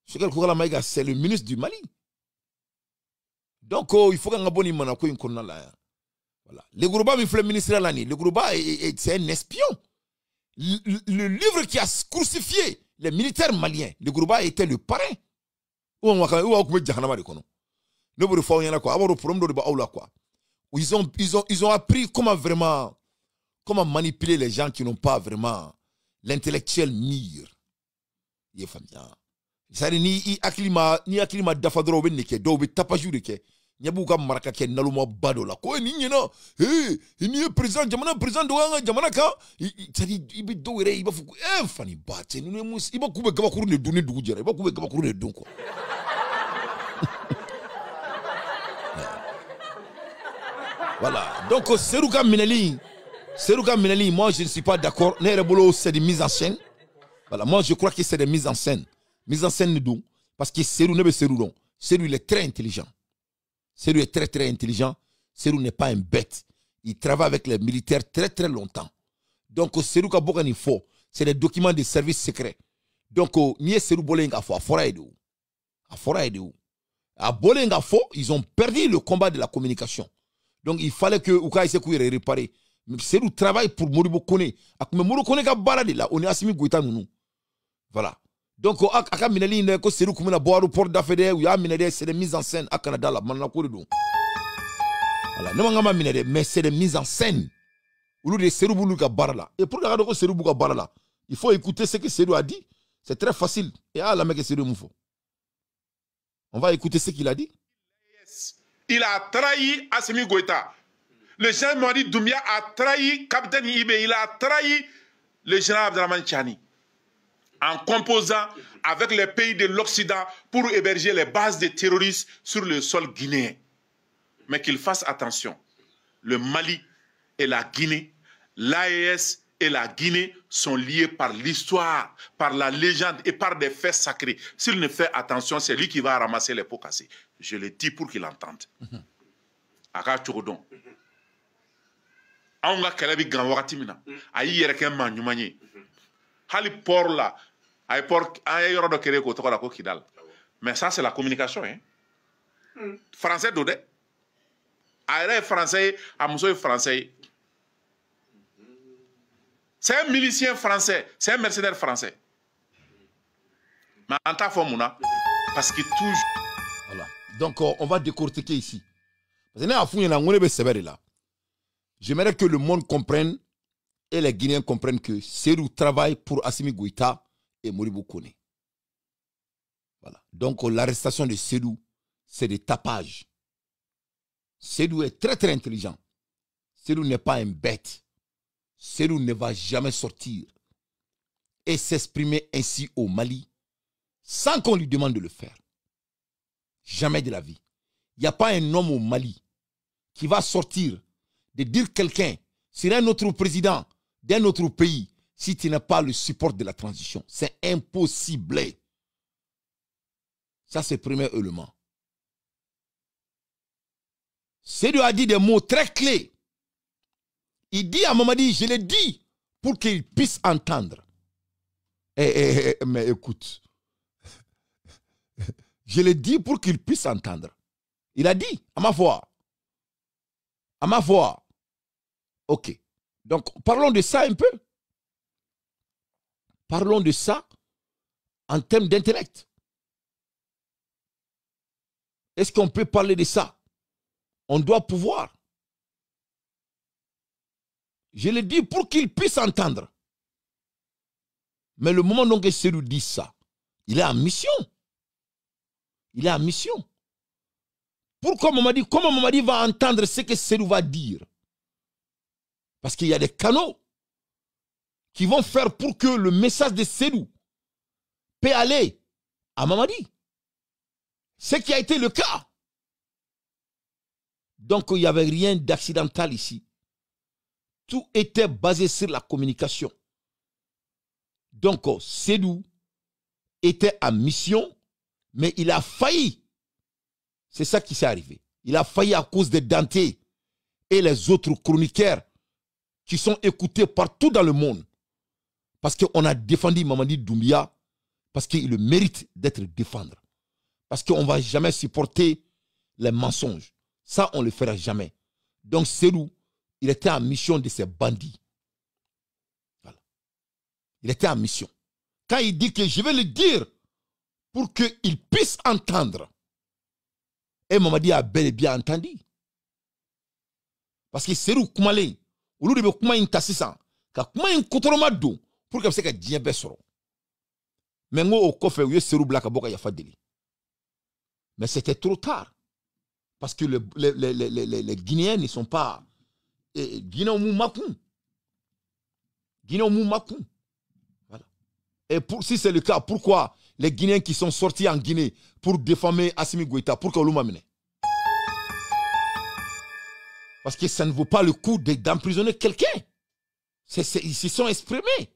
Choguel Kokala Maïga c'est le ministre du Mali. Donc il faut qu'on boni manako une konna là. Voilà. Le Gourouba mi fait ministre là ni. Le Gourouba c'est un espion. Le livre qui a crucifié les militaires maliens, le Gourouba était le parrain. Où on va couper Djahanama de kono. Ne vous refait rien quoi. Avoir le problème de baoula quoi. Ils ont appris comment manipuler les gens qui n'ont pas vraiment l'intellectuel mire. Il est familier. Ça ni aklima dafadro ben neke do be tapaju de ke. Nyabuka maraka ke naluma bado la ko ni nyena ni président jamana président do nga jamana ka tadi ibi do re iba fuku fani bate ni mus iba kube gaba kuru ne duni dugu jere iba kube gaba kuru ne dun ko. Voilà. Donc Serou ka mineli, moi je ne suis pas d'accord. Nerebolo c'est des mises en scène. Voilà, moi je crois que c'est des mises en scène. Mise en scène de parce que Serou ne veut Serou non. Serou il est très intelligent. Serou est très très intelligent. Serou n'est pas un bête. Il travaille avec les militaires très très longtemps. Donc Serou ka bokan il faut. C'est des documents de service secret. Donc ni Serou bolenga fo afora edo. Afora edo. À bolenga fo, ils ont perdu le combat de la communication. Donc il fallait que Ouka essaie de réparer. Serou travaille pour Moribo Kone. Akume Moribo Kone ka balade là, on est Assimi Goïta nous. Voilà. Donc, aka mineli ne ko Serou kumina boaru port d'affaires ou ya minede c'est des mises en scène à Canada là manna ko do. Voilà, ne mangama minede mais c'est des mises en scène. Ou de Serou bulu ka barala. Et pour regarder ko Serou buka barala, il faut écouter ce que Serou a dit. C'est très facile. Et ah la mec Serou moufo. On va écouter ce qu'il a dit. Il a trahi Assimi Goïta. Le général Mamadi Doumbouya a trahi capitaine Ibé, il a trahi le général Abdraman Tchani. En composant avec les pays de l'Occident pour héberger les bases des terroristes sur le sol guinéen. mais qu'il fasse attention. Le Mali et la Guinée, l'AES et la Guinée sont liés par l'histoire, par la légende et par des faits sacrés. S'il ne fait attention, c'est lui qui va ramasser les pots cassés. Je le dis pour qu'il entende. Aka Tchogodon. Aonga Kelebi Ganwakatimina. Ayi Yereken Manyumanye. Hali port là. Ayi port. Ayi Yorodo Kereko Tokola Kokidal. Mais ça, c'est la communication. Hein? Français d'Ode. Aïe français, Amousso français. C'est un milicien français, c'est un mercenaire français. Mais en tant que parce que toujours. Voilà. Donc, on va décortiquer ici. J'aimerais que le monde comprenne et les Guinéens comprennent que Serou travaille pour Assimi Goïta et Moribo Kone. Voilà. Donc, l'arrestation de Serou, c'est des tapages. Serou est très très intelligent. Serou n'est pas un bête. Serou ne va jamais sortir et s'exprimer ainsi au Mali sans qu'on lui demande de le faire. Jamais de la vie. Il n'y a pas un homme au Mali qui va sortir de dire quelqu'un sur un autre président d'un autre pays si tu n'as pas le support de la transition. C'est impossible. Ça, c'est le premier élément. Serou a dit des mots très clés. Il dit à Mamadi, je l'ai dit pour qu'il puisse entendre. Mais écoute, je l'ai dit pour qu'il puisse entendre. Il a dit, à ma voix. À ma voix. Ok. Donc, parlons de ça un peu. Parlons de ça en termes d'intellect. Est-ce qu'on peut parler de ça? On doit pouvoir. Je le dis pour qu'il puisse entendre. Mais le moment où Serou dit ça, il est en mission. Il est en mission. Pourquoi comment Mamadi va entendre ce que Serou va dire? Parce qu'il y a des canaux qui vont faire pour que le message de Serou peut aller à Mamadi. Ce qui a été le cas. Donc il n'y avait rien d'accidental ici. Tout était basé sur la communication. Donc, Serou était en mission, mais il a failli. C'est ça qui s'est arrivé. Il a failli à cause de Dante et les autres chroniqueurs qui sont écoutés partout dans le monde. Parce qu'on a défendu Mamadi Doumbia, parce qu'il le mérite d'être défendu. Parce qu'on ne va jamais supporter les mensonges. Ça, on ne le fera jamais. Donc, Serou, il était en mission de ces bandits. Voilà. Il était en mission. Quand il dit que je vais le dire pour qu'il puisse entendre. Et Mamadi a bel et bien entendu. Parce que Serou Koumale, au lieu de Koumaïn Tassisan, Koumaïn Koutoromado, pour que ça djien besoro. Mais moi au coffre, il y a Serou Blaka Boka Yafadeli. Mais c'était trop tard. Parce que les Guinéens ne sont pas. Guinée Moumakoun. Voilà. Et si c'est le cas, pourquoi les Guinéens qui sont sortis en Guinée pour défamer Assimi Goïta, pourquoi l'on m'a mené? Parce que ça ne vaut pas le coup d'emprisonner quelqu'un. Ils se sont exprimés.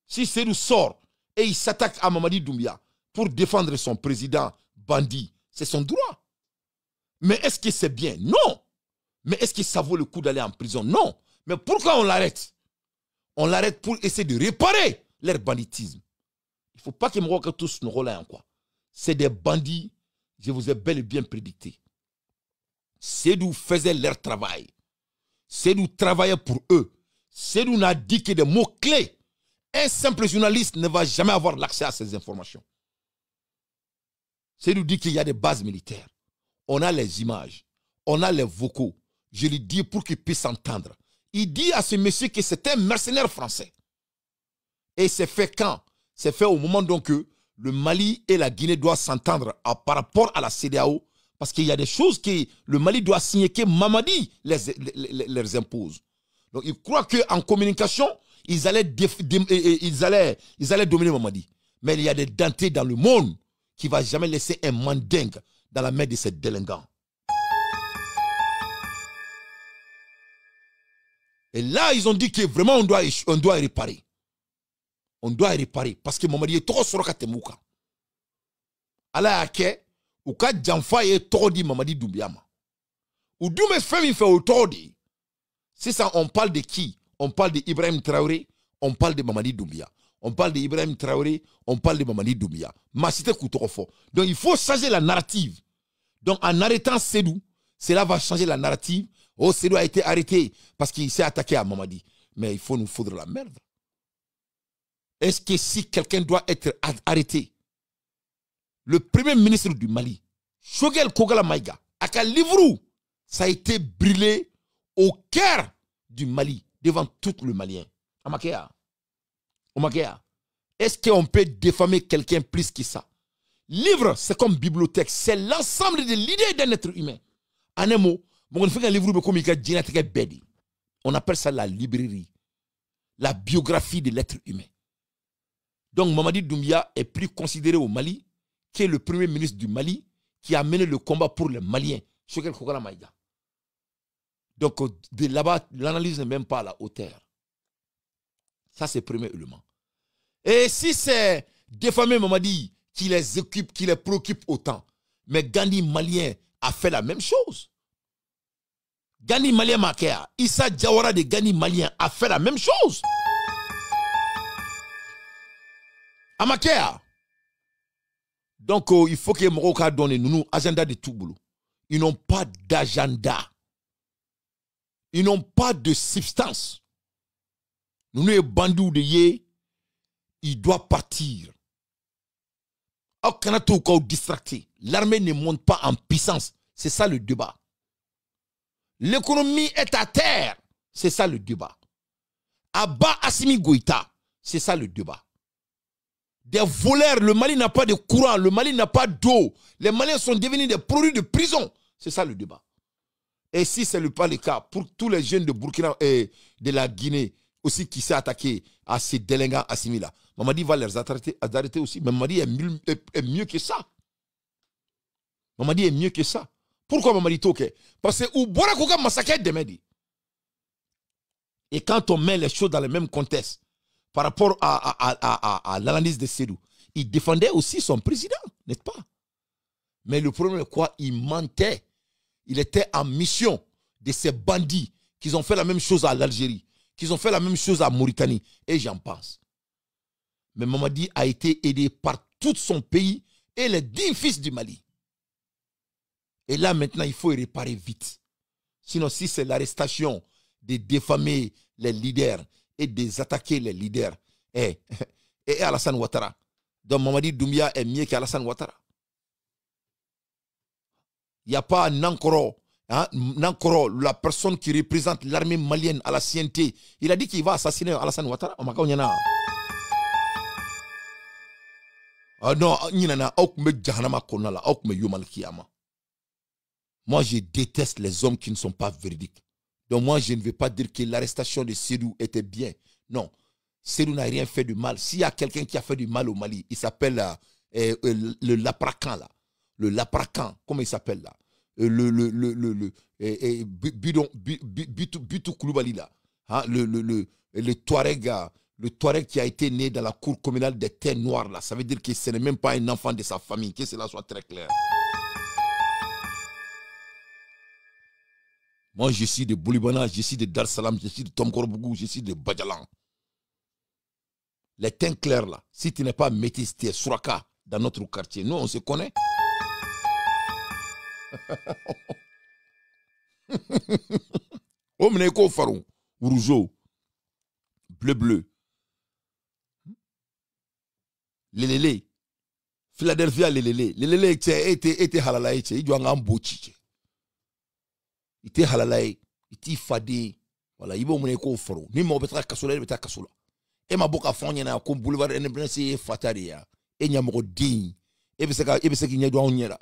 Si Serou sort et il s'attaque à Mamadi Doumbia pour défendre son président bandit, c'est son droit. Mais est-ce que c'est bien? Non. Mais est-ce que ça vaut le coup d'aller en prison? Non. Mais pourquoi on l'arrête? On l'arrête pour essayer de réparer leur banditisme. Il ne faut pas que me que tous nos rôles quoi. C'est des bandits, je vous ai bel et bien prédicté. Serou faisait leur travail. Serou travaillait pour eux. Serou n'a dit que des mots-clés. Un simple journaliste ne va jamais avoir l'accès à ces informations. Serou dit qu'il y a des bases militaires. On a les images. On a les vocaux. Je lui dis pour qu'il puisse entendre. Il dit à ce monsieur que c'est un mercenaire français. Et c'est fait quand? C'est fait au moment donc que le Mali et la Guinée doivent s'entendre par rapport à la CEDEAO. Parce qu'il y a des choses que le Mali doit signer que Mamadi les impose. Donc il croit qu'en communication, ils allaient dominer Mamadi. Mais il y a des dentés dans le monde qui ne vont jamais laisser un mandingue dans la main de ces délinquants. Et là, ils ont dit que vraiment on doit réparer. On doit réparer. Parce que Mamadi est trop sur Katemouka. Allah ake, ou ka Djanfa est trop dit Mamadi Doumbia. Ou d'où mes femmes fait autour de. C'est ça, on parle de qui? On parle d'Ibrahim Traoré, on parle de Mamadi Doumbia. On parle d'Ibrahim Traoré, on parle de Mamadi Doumbia. Ma cité coûte trop fort. Donc il faut changer la narrative. Donc en arrêtant Sédou, cela va changer la narrative. Oh, Sédou a été arrêté parce qu'il s'est attaqué à Mamadi. Mais il faut nous foutre la merde. Est-ce que si quelqu'un doit être arrêté, le premier ministre du Mali, Choguel Kogala Maïga, à Livrou, ça a été brûlé au cœur du Mali, devant tout le Malien. Amakea. Est-ce qu'on peut défamer quelqu'un plus que ça? Livre, c'est comme bibliothèque, c'est l'ensemble de l'idée d'un être humain. En un mot, on appelle ça la librairie, la biographie de l'être humain. Donc Mamadi Doumbia est plus considéré au Mali que le premier ministre du Mali qui a mené le combat pour les Maliens. Donc de là-bas, l'analyse n'est même pas à la hauteur. Ça, c'est le premier élément. Et si c'est défamer Mamadi qui les occupe, qui les préoccupe autant, mais Gandhi malien a fait la même chose. Gandhi malien Makea, Issa Diawara de Gandhi malien a fait la même chose. Amakea. Donc, il faut que Moroka donne nous agenda de tout boulot. Ils n'ont pas d'agenda. Ils n'ont pas de substance. Nous sommes bandous de yé. Il doit partir. Au Canada, au distracté. L'armée ne monte pas en puissance. C'est ça le débat. L'économie est à terre. C'est ça le débat. Abba Assimi Goïta. C'est ça le débat. Des voleurs, le Mali n'a pas de courant, le Mali n'a pas d'eau. Les Maliens sont devenus des produits de prison. C'est ça le débat. Et si ce n'est pas le cas, pour tous les jeunes de Burkina et de la Guinée, aussi qui s'est attaqué à ces délinquants assimilés, Mamadi va les arrêter aussi. Mais Mamadi est mieux que ça. Mamadi est mieux que ça. Pourquoi Mamadi toque? Parce que Oubora Kouka massacre Demedi. Et quand on met les choses dans le même contexte, par rapport à l'analyse de Sédou, il défendait aussi son président, n'est-ce pas? Mais le problème est quoi? Il mentait. Il était en mission de ces bandits qui ont fait la même chose à l'Algérie, qui ont fait la même chose à Mauritanie, et j'en pense. Mais Mamadi a été aidé par tout son pays et les 10 fils du Mali. Et là, maintenant, il faut y réparer vite. Sinon, si c'est l'arrestation de défamer les leaders et de attaquer les leaders, et Alassane Ouattara, donc Mamadi Doumbia est mieux qu'Alassane Ouattara. Il n'y a pas Nankoro, la personne qui représente l'armée malienne à la CNT. Il a dit qu'il va assassiner Alassane Ouattara. Ah non, moi, je déteste les hommes qui ne sont pas véridiques. Donc moi, je ne vais pas dire que l'arrestation de Sédou était bien. Non, Sédou n'a rien fait de mal. S'il y a quelqu'un qui a fait du mal au Mali, il s'appelle le Laprakan, là. Le Laprakan, comment il s'appelle là? Bitou Koulibaly là. Hein? Le Touareg qui a été né dans la cour communale des terres noires là. Ça veut dire que ce n'est même pas un enfant de sa famille. Que cela soit très clair. Moi, je suis de Boulibana, je suis de Dar Salam, je suis de Tomkorbougou, je suis de Badjalan. Les teints clairs là, si tu n'es pas métis, tu es Suraka dans notre quartier. Nous, on se connaît. Omeneko Farou, Rougeau, bleu. Lelele, Philadelphia, Lelele. Lelele était halalaï, il doit en bouchi. Il était halalaï, il était fadé. Voilà, il va omeneko Farou. Ni mo betra kasola, il betra kasola. Et ma boka fanyana, comme boulevard NBC Fataria. Et nyamoko ding. Et beseka qui n'y a doit on yera.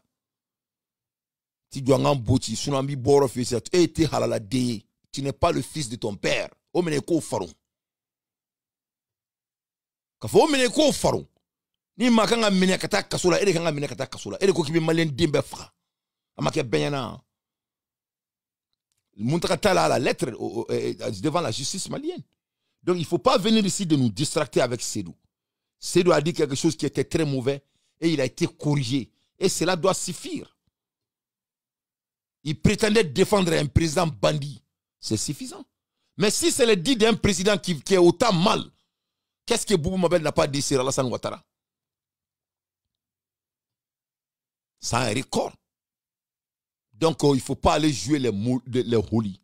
Tu dois en bouti, sunambi boro fils, et tu halala de. Tu n'es pas le fils de ton père. Omeneko Farou. Kafo omeneko Farou. Ni makanga mene kata kasola, ere kanga mene kata kasola. Ere ko kibi malien dimbe fra. Amake benyana. Muntakata a la lettre devant la justice malienne. Donc il ne faut pas venir ici de nous distracter avec Sédou. Sédou a dit quelque chose qui était très mauvais et il a été corrigé. Et cela doit suffire. Il prétendait défendre un président bandit. C'est suffisant. Mais si c'est le dit d'un président qui est autant mal, qu'est-ce que Boubou Mabel n'a pas dit sur Alassane Ouattara? C'est un record. Donc, il ne faut pas aller jouer les holy.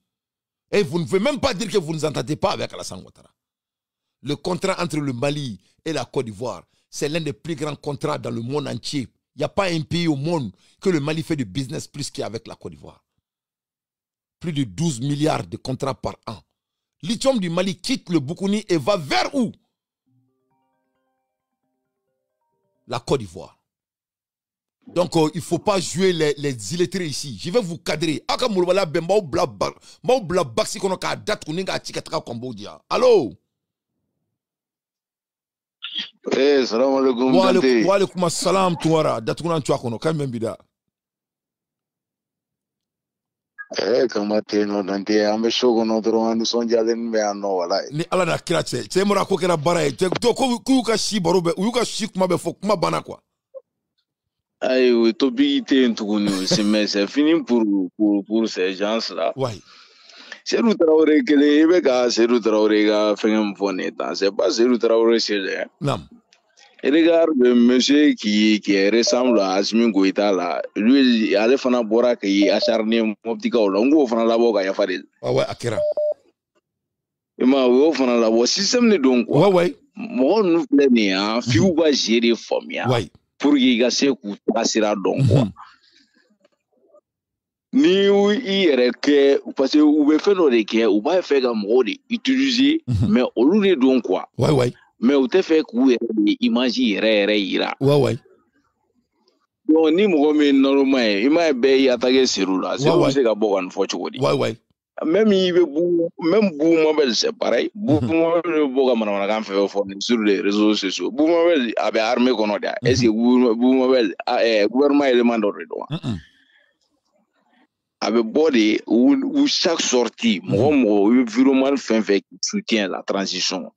Et vous ne pouvez même pas dire que vous ne vous entendez pas avec Alassane Ouattara. Le contrat entre le Mali et la Côte d'Ivoire, c'est l'un des plus grands contrats dans le monde entier. Il n'y a pas un pays au monde que le Mali fait de business plus qu'avec la Côte d'Ivoire. Plus de 12 milliards de contrats par an. Lithium du Mali quitte le Boukouni et va vers où? La Côte d'Ivoire. Donc, il ne faut pas jouer les illettrés ici. Je vais vous cadrer. Allô? Eh, salam alaikum. Wa alaikum assalam tuwara. Datuna nchwakono. Kame mbida. Kamate no dante. Ambe shoko no toro anu sonjalen me ano walai. Ni ala na kira che. Che mura ko kera bara e. To ko kuyuka shi barobe. Uyuka shi kuma be fo kuma bana kwa. Aïe, Tobité Ntounou, c'est fini pour ces gens-là. Oui. C'est le Traoré que les Béga, c'est le Traoré qui a fait un fonnétant. C'est pas c'est le Traoré, c'est le. Non. Et regarde le monsieur qui ressemble à Assimi Goïta là. Lui, il allait faire un bora qui est acharné, mon petit gars. On va faire la boca, il a fait. Ah ouais, Akira. Et ma, on va faire la boca. Système de donc. Ouais, ouais. Moi, nous plaisons, fiou va gérer famille. Ouais. Pour qu'il y ait un passera donc quoi. Ni il est parce que vous pouvez faire le que vous pouvez faire comme on utiliser mais au lieu de donc quoi. Ouais ouais. Mais vous te fait que vous imaginez ira. Ouais ouais. Donc ni moi mais normalement il m'a bien attaqué sur là. C'est comme c'est qu'à en faut tu ouais ouais. Même il veut même Boubou Mabel c'est pareil. Boubou Mabel boga mana kan fait sur les réseaux sociaux. Boubou Mabel avait armé qu'on a. Est-ce que Boubou Mabel gouvernement élément d'ordre droit. Avec body ou chaque sortie, moi environnement fait soutient la transition.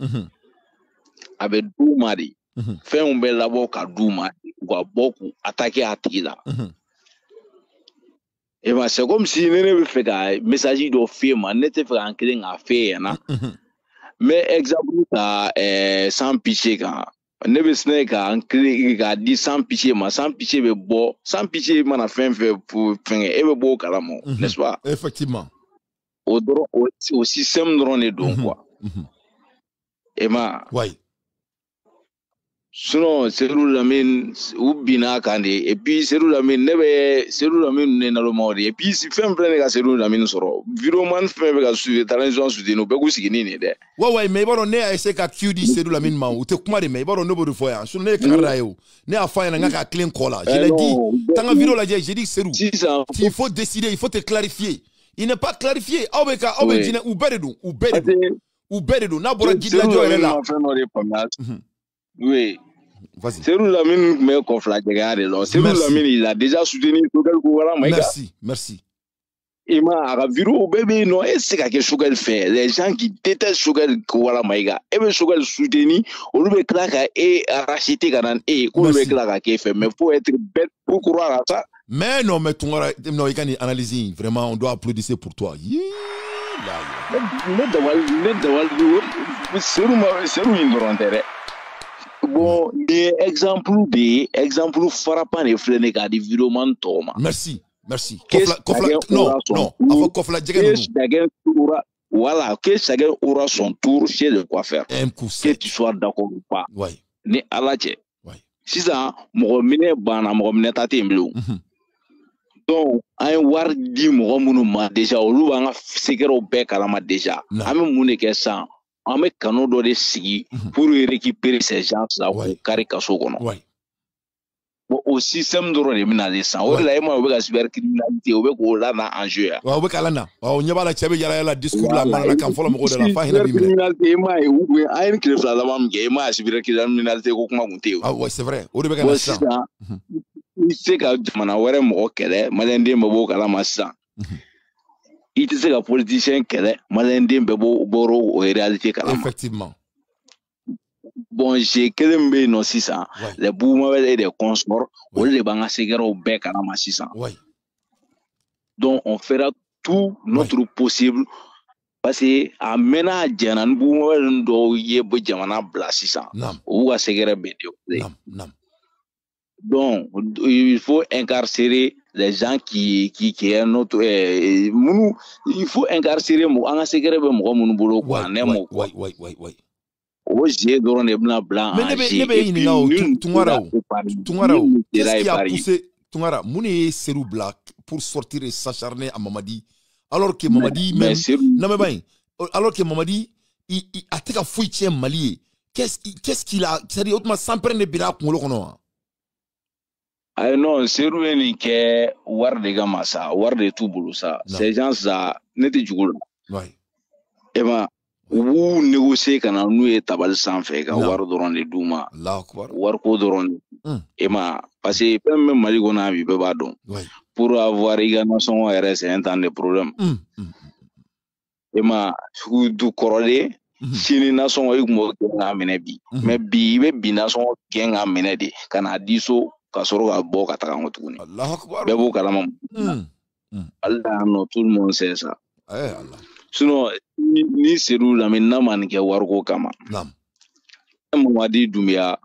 Avec Doumari, fait un bel labor qu'à Doumari, ou à beaucoup attaquer à Tila. Et ben c'est comme si nous ne fait un message de film, n'était fait un clin à faire, mais exemple sans pitié quand ne veut ce qu'à un clin à dire sans pitié, mais sans pitié veut beau, sans pitié man a fait pour faire et veut beau carrément, n'est-ce pas? Effectivement. Au système drone et donc quoi. Et ben. Oui. Sinon, c'est Lamine ou Bina Kande, et puis c'est Lamine, c'est Lamine Nenalomori, et puis si fait un plein de c'est Lamine Soro. Viroman fait avec la transition sous des nobles qui n'est pas. Ouais, mais bon, on est à essayer qu'à QD c'est Lamine Mao, ou te kumari, mais bon, on ne peut pas. Je n'ai qu'à rayo, n'est à faire un clean cola. Je l'ai dit, tant que Viro l'a dit, j'ai dit c'est où. Il faut décider, il faut te clarifier. Il n'est pas clarifié. Obeka, Obedine, ou Beredou, n'a pas dit la joie là. Oui. C'est Lamine mais conflagré là. C'est Lamine il a déjà soutenu Choguel Kouara Maïga. Merci. Et ma Viro bébé non c'est quelque chose qu'elle fait. Les gens qui détestent Choguel Kouara Maïga. Et bien Choguel soutenu, on lui claque et racheter ganan et on lui claque qui fait mais faut être bête pour croire à ça. Mais non mais tu non il can analyser vraiment on doit applaudir pour toi. Bon, des exemples frappants de flènes qu'a dit Viroman Thomas. Merci. Non. Voilà, que chacun aura son tour chez le coiffeur. Que tu sois d'accord ou pas. Oui. Ni alache. Si ça, mon bana, mon tatimblou. Donc, un war di mon déjà, au loup, un sécure au bec à la mat déjà. Un moune que ça. On met canon de sigi pour récupérer ces gens-là au carré Kassogono. Bon, au système de l'organisation, on a eu cybercriminalité, on a eu en jeu. On y a la tchébe yala la discours la la camphole mo de la fin na bimé. Criminalité mai ou un crève la mam ge ma cybercriminalité ko kuma gunte. Ah ouais, c'est vrai. O de be kana ça. C'est ka mana were mo kele, malende mo bo kala massa. il te sait que politicien qu'elle est, malin bebo boro réalité kalama. Effectivement. Bon, j'ai quelqu'un non 600. Les boumouels et les consorts, on les banga segera au bec à la 600. Donc on fera tout notre possible parce que à maintenant janan boumouel ndo yebo jamana bla 600. Ou à segera bédio. Donc il faut incarcérer les gens qui est notre il faut incarcérer mo anga segera be mo munu bolo quoi nemo. J'ai donné des blancs blancs. Mais qu'est-ce qui a poussé Tungara Mouni Serou Black pour sortir et s'acharner à Mamadi alors que Mamadi même non mais ben alors que Mamadi il a été fouillé Mali. Qu'est-ce qu'il a, c'est-à-dire autrement sans prendre bila pour le kono. Ah non, Serou ni ke war de gamasa, war de tout boulot ça. Ces gens ça n'était jugul. Ouais. Et ben ou négocier kana nous est tabal sans fait ka war doron de duma war ko doron et ma parce que même Mali gona bi be ba don pour avoir également RS c'est un temps de problème et ma du korole chini nation ay mo nga menebi mais bi be bi nation genga menedi kana diso ka soro ga bo ka taka ngotuni Allah akbar be bo kala mam Allah no tout le monde sait ça Allah. Sinon, ni Serou la maintenant man ke warko kama. Nam. Mamadi Doumbia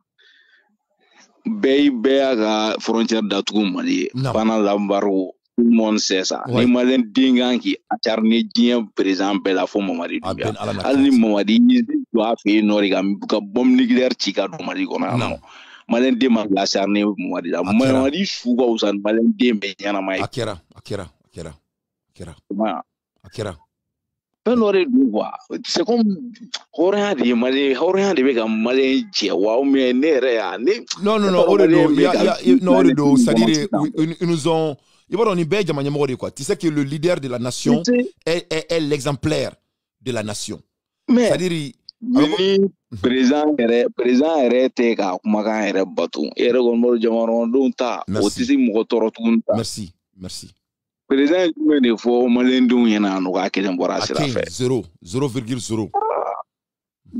be aga frontière d'Atougou Mali pendant l'embargo, tout le monde sait ça. Ni Malien dingan qui acharné dien président Bela fo Mamadi Doumbia. Ali Mamadi doit faire noriga ka bombe nucléaire tika do Mali kona. Malien de la acharné Mamadi. Mamadi shuga usan Malien de be nyana mai. Akira. C'est comme Horia de Mali, Horia de Bega Malin, Wow, mais non, c'est-à-dire, ils nous ont. Ils vont en Belgique, quoi. Tu sais que le leader de la nation est l'exemplaire de la nation. C'est-à-dire, président arrêté ka kumakan yɛrɛ batu yɛrɛ kɔni jamanadenw ta o tɛ se mɔgɔ tɔɔrɔ tuguni ta merci président jumɛn de fɔ maliyɛndenw ɲɛna n'o ka kelen bɔra sira fɛ 0,0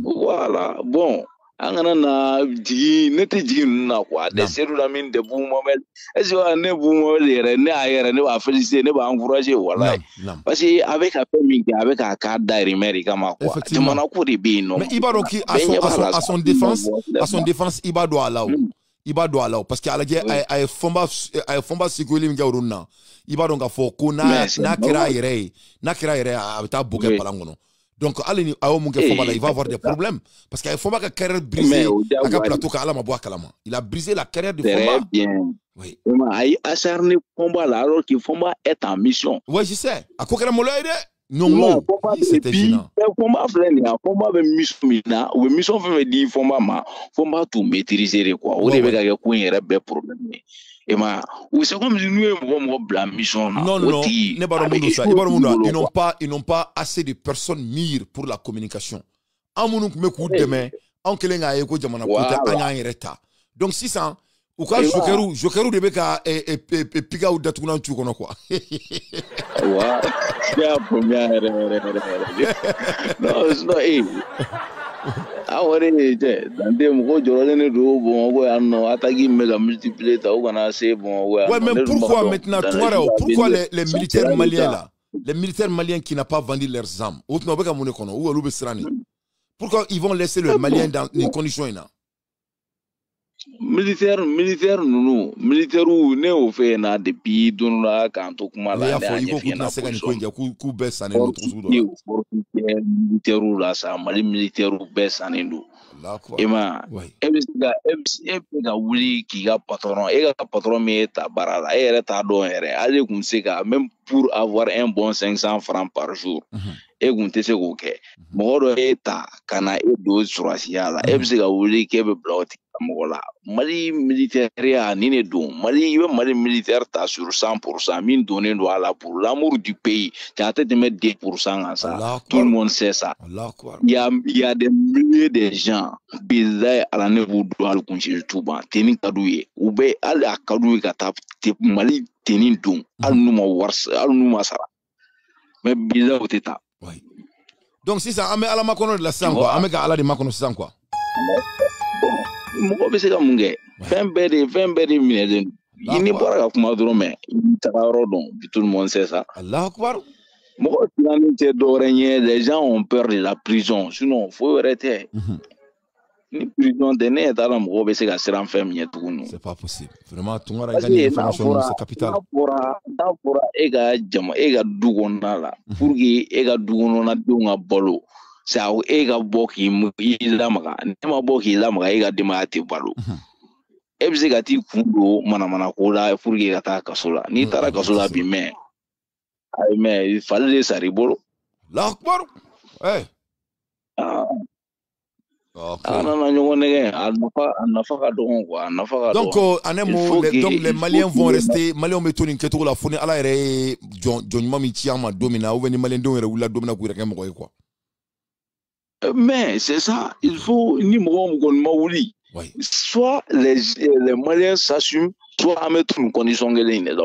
voilà bon an kana na jigi ne tɛ jigi ninnu na quoi de Seydou Lamine de Boumamel est-ce que ne Boumamel yɛrɛ ne a yɛrɛ ne b'a féliciter ne b'a encourager voilà parce que a bɛ ka fɛn min kɛ a bɛ k'a k'a dahirimɛ de kama quoi jamana ko de bɛ yen nɔ mais i b'a dɔn à son défense i b'a dɔn a la o i b'a dɔn a la o parce que a lajɛ a ye fɔnba sigili min kɛ o na i b'a dɔn k'a fɔ ko n'a kɛra a yɛrɛ ye a bɛ taa bo kɛ palan kɔnɔ. Donc, il va avoir des problèmes. Parce qu'il faut pas que la carrière brisée. Il a brisé la carrière de Fomba. Très bien. Oui. Il a acharné Fomba là alors que Fomba est en mission. Oui, je sais. À quoi qu'elle m'a aidé? Non, c'était gênant. Fomba avait mission fait dire Fomba tout maîtriser quoi. Ou les gars qui ont des problèmes. Et ma, ou c'est comme si nous avons la mission. Non, ils n'ont pas assez de personnes mûres pour la communication. Donc si ça, ou quand Jokerou de Beka et Pika ou Datounan tu connais quoi. C'est la première. Non, ah ouais, dans des mots, je mais pourquoi maintenant, pourquoi les militaires maliens là, les militaires maliens qui n'ont pas vendu leurs armes, pourquoi ils vont laisser le Malien dans les conditions là? Militaire nous ou ne fait na depuis donla quand on kumala militaire là ça mali militaire baisse anendo et ma ga wuli ki ga patron mais ta barala et ta don aller kun se ka même pour avoir un bon 500 francs par jour et kun te se ko ke modo eta kana e do surasiya la e se ga wuli ke be bloti mola Mali militaire ni ne don Mali militaire ta sur 100% mine donné doit là pour l'amour du pays tu as de mettre 10% en ça tout le monde sait ça il y a des milliers de gens bizarres à la niveau doit le conchier tout bas tenin kadouye ou be al akadouye ka ta Mali tenin don al numa sara mais bizarre au teta. Oui. Donc si ça amène à la macono de la sang quoi, amène à la de macono sang quoi. Moi c'est comme munge. Fin bête minute. Il n'est pas là comme adoré, il tout le monde sait ça. Allah Akbar. Moi les gens ont peur de la prison, sinon faut arrêter. Ni prison de ne est à la mort, c'est qu'à se renfermer tout le monde. C'est pas possible. Vraiment, tout le monde a gagné l'information, c'est capital. D'abord, ega jama, ega dougonda la. Pour que ega dougonda dunga bolo. C'est à ega boki ilamaga. Nema boki ilamaga ega demati balo. Ebse gati kundo mana kola pour que ega kasola. Ni tara kasola bime. Ay mais il fallait ça ribolo. L'akbar. Eh. Okay. Donc, les Maliens vont rester. Maliens me tournent que tout la fournie à la John Mami Tiama domina ou les Maliens ou la domina quoi. Mais c'est ça, il faut ni maouli. Soit les Maliens s'assument, soit à mettre une condition de l'île.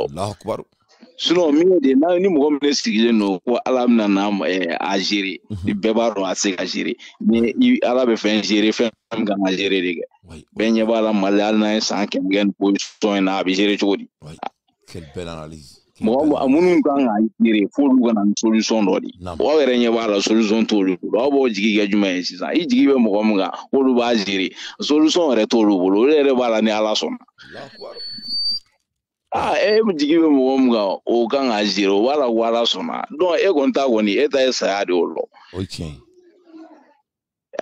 Sinon, ni mɔgɔ min sigilen don ko ala bɛna n'an a gérer ni bɛɛ b'a dɔn a se ka gérer ni ala bɛ fɛn gérer fɛn min kan ka gérer de kɛ bɛɛ ɲɛ b'a la Mali hali n'an ye san 100 kɛ ni position in na a bɛ gérer cogo di mɔgɔ minnu kan ka gérer f'olu ka na ni solution dɔ de mɔgɔ yɛrɛ ɲɛ b'a la solution t'olu bolo aw b'o jigi kɛ jumɛn ye sisan i jigi bɛ mɔgɔ min kan k'olu b'a gérer solution yɛrɛ t'olu bolo olu yɛrɛ b'a la ni ala sɔnna. Jigi bɛ mɔgɔ min kan o kan ka gérer o b'a la wala sɔnna donc e kɔni ta kɔni e ta ye saya de o lɔ. O ye tiɲɛ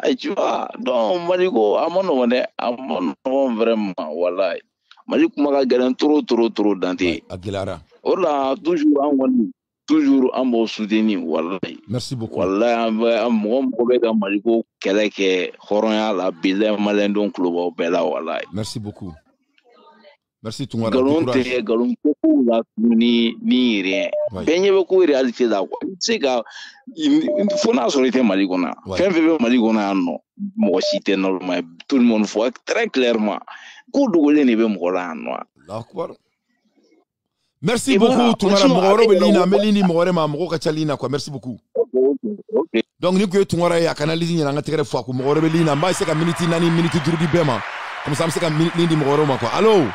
ye. Tu vois donc Mali ko a ma nɔgɔn dɛ a ma nɔgɔn vraiment walayi Mali kuma ka gɛlɛn trop Dante. A gɛlɛyara. O la toujours an b'o soutenir walayi. Merci beaucoup. Walayi mɔgɔ bɛ ka Mali ko kɛlɛ kɛ hɔrɔnya la bilayi Maliyɛn denw tulo b'aw bɛɛ la walayi. Merci beaucoup. Merci tout le monde. Galon koko la ni rien. Benye be ko réalité la quoi. C'est que faut na sortir Mali kona. Fɛn fɛn bɛ Mali kɔnɔ yan nɔ mɔgɔ si tɛ normal. Tout le monde voit très clairement ko dogolen de bɛ mɔgɔ la yan nɔ. Merci beaucoup tout le monde. Mɔgɔ wɛrɛ bɛ lina mais lini mɔgɔ wɛrɛ ma mɔgɔ ka ca lina quoi. Merci beaucoup. Donc ni ko ye tungara ye a kana lini ɲɛna an ka tɛgɛrɛ fɔ a ko mɔgɔ wɛrɛ bɛ lina n b'a se ka minute 4 minute 5 di bɛɛ ma. Comme ça an bɛ se ka minute di mɔgɔ wɛrɛ ma quoi. Allô.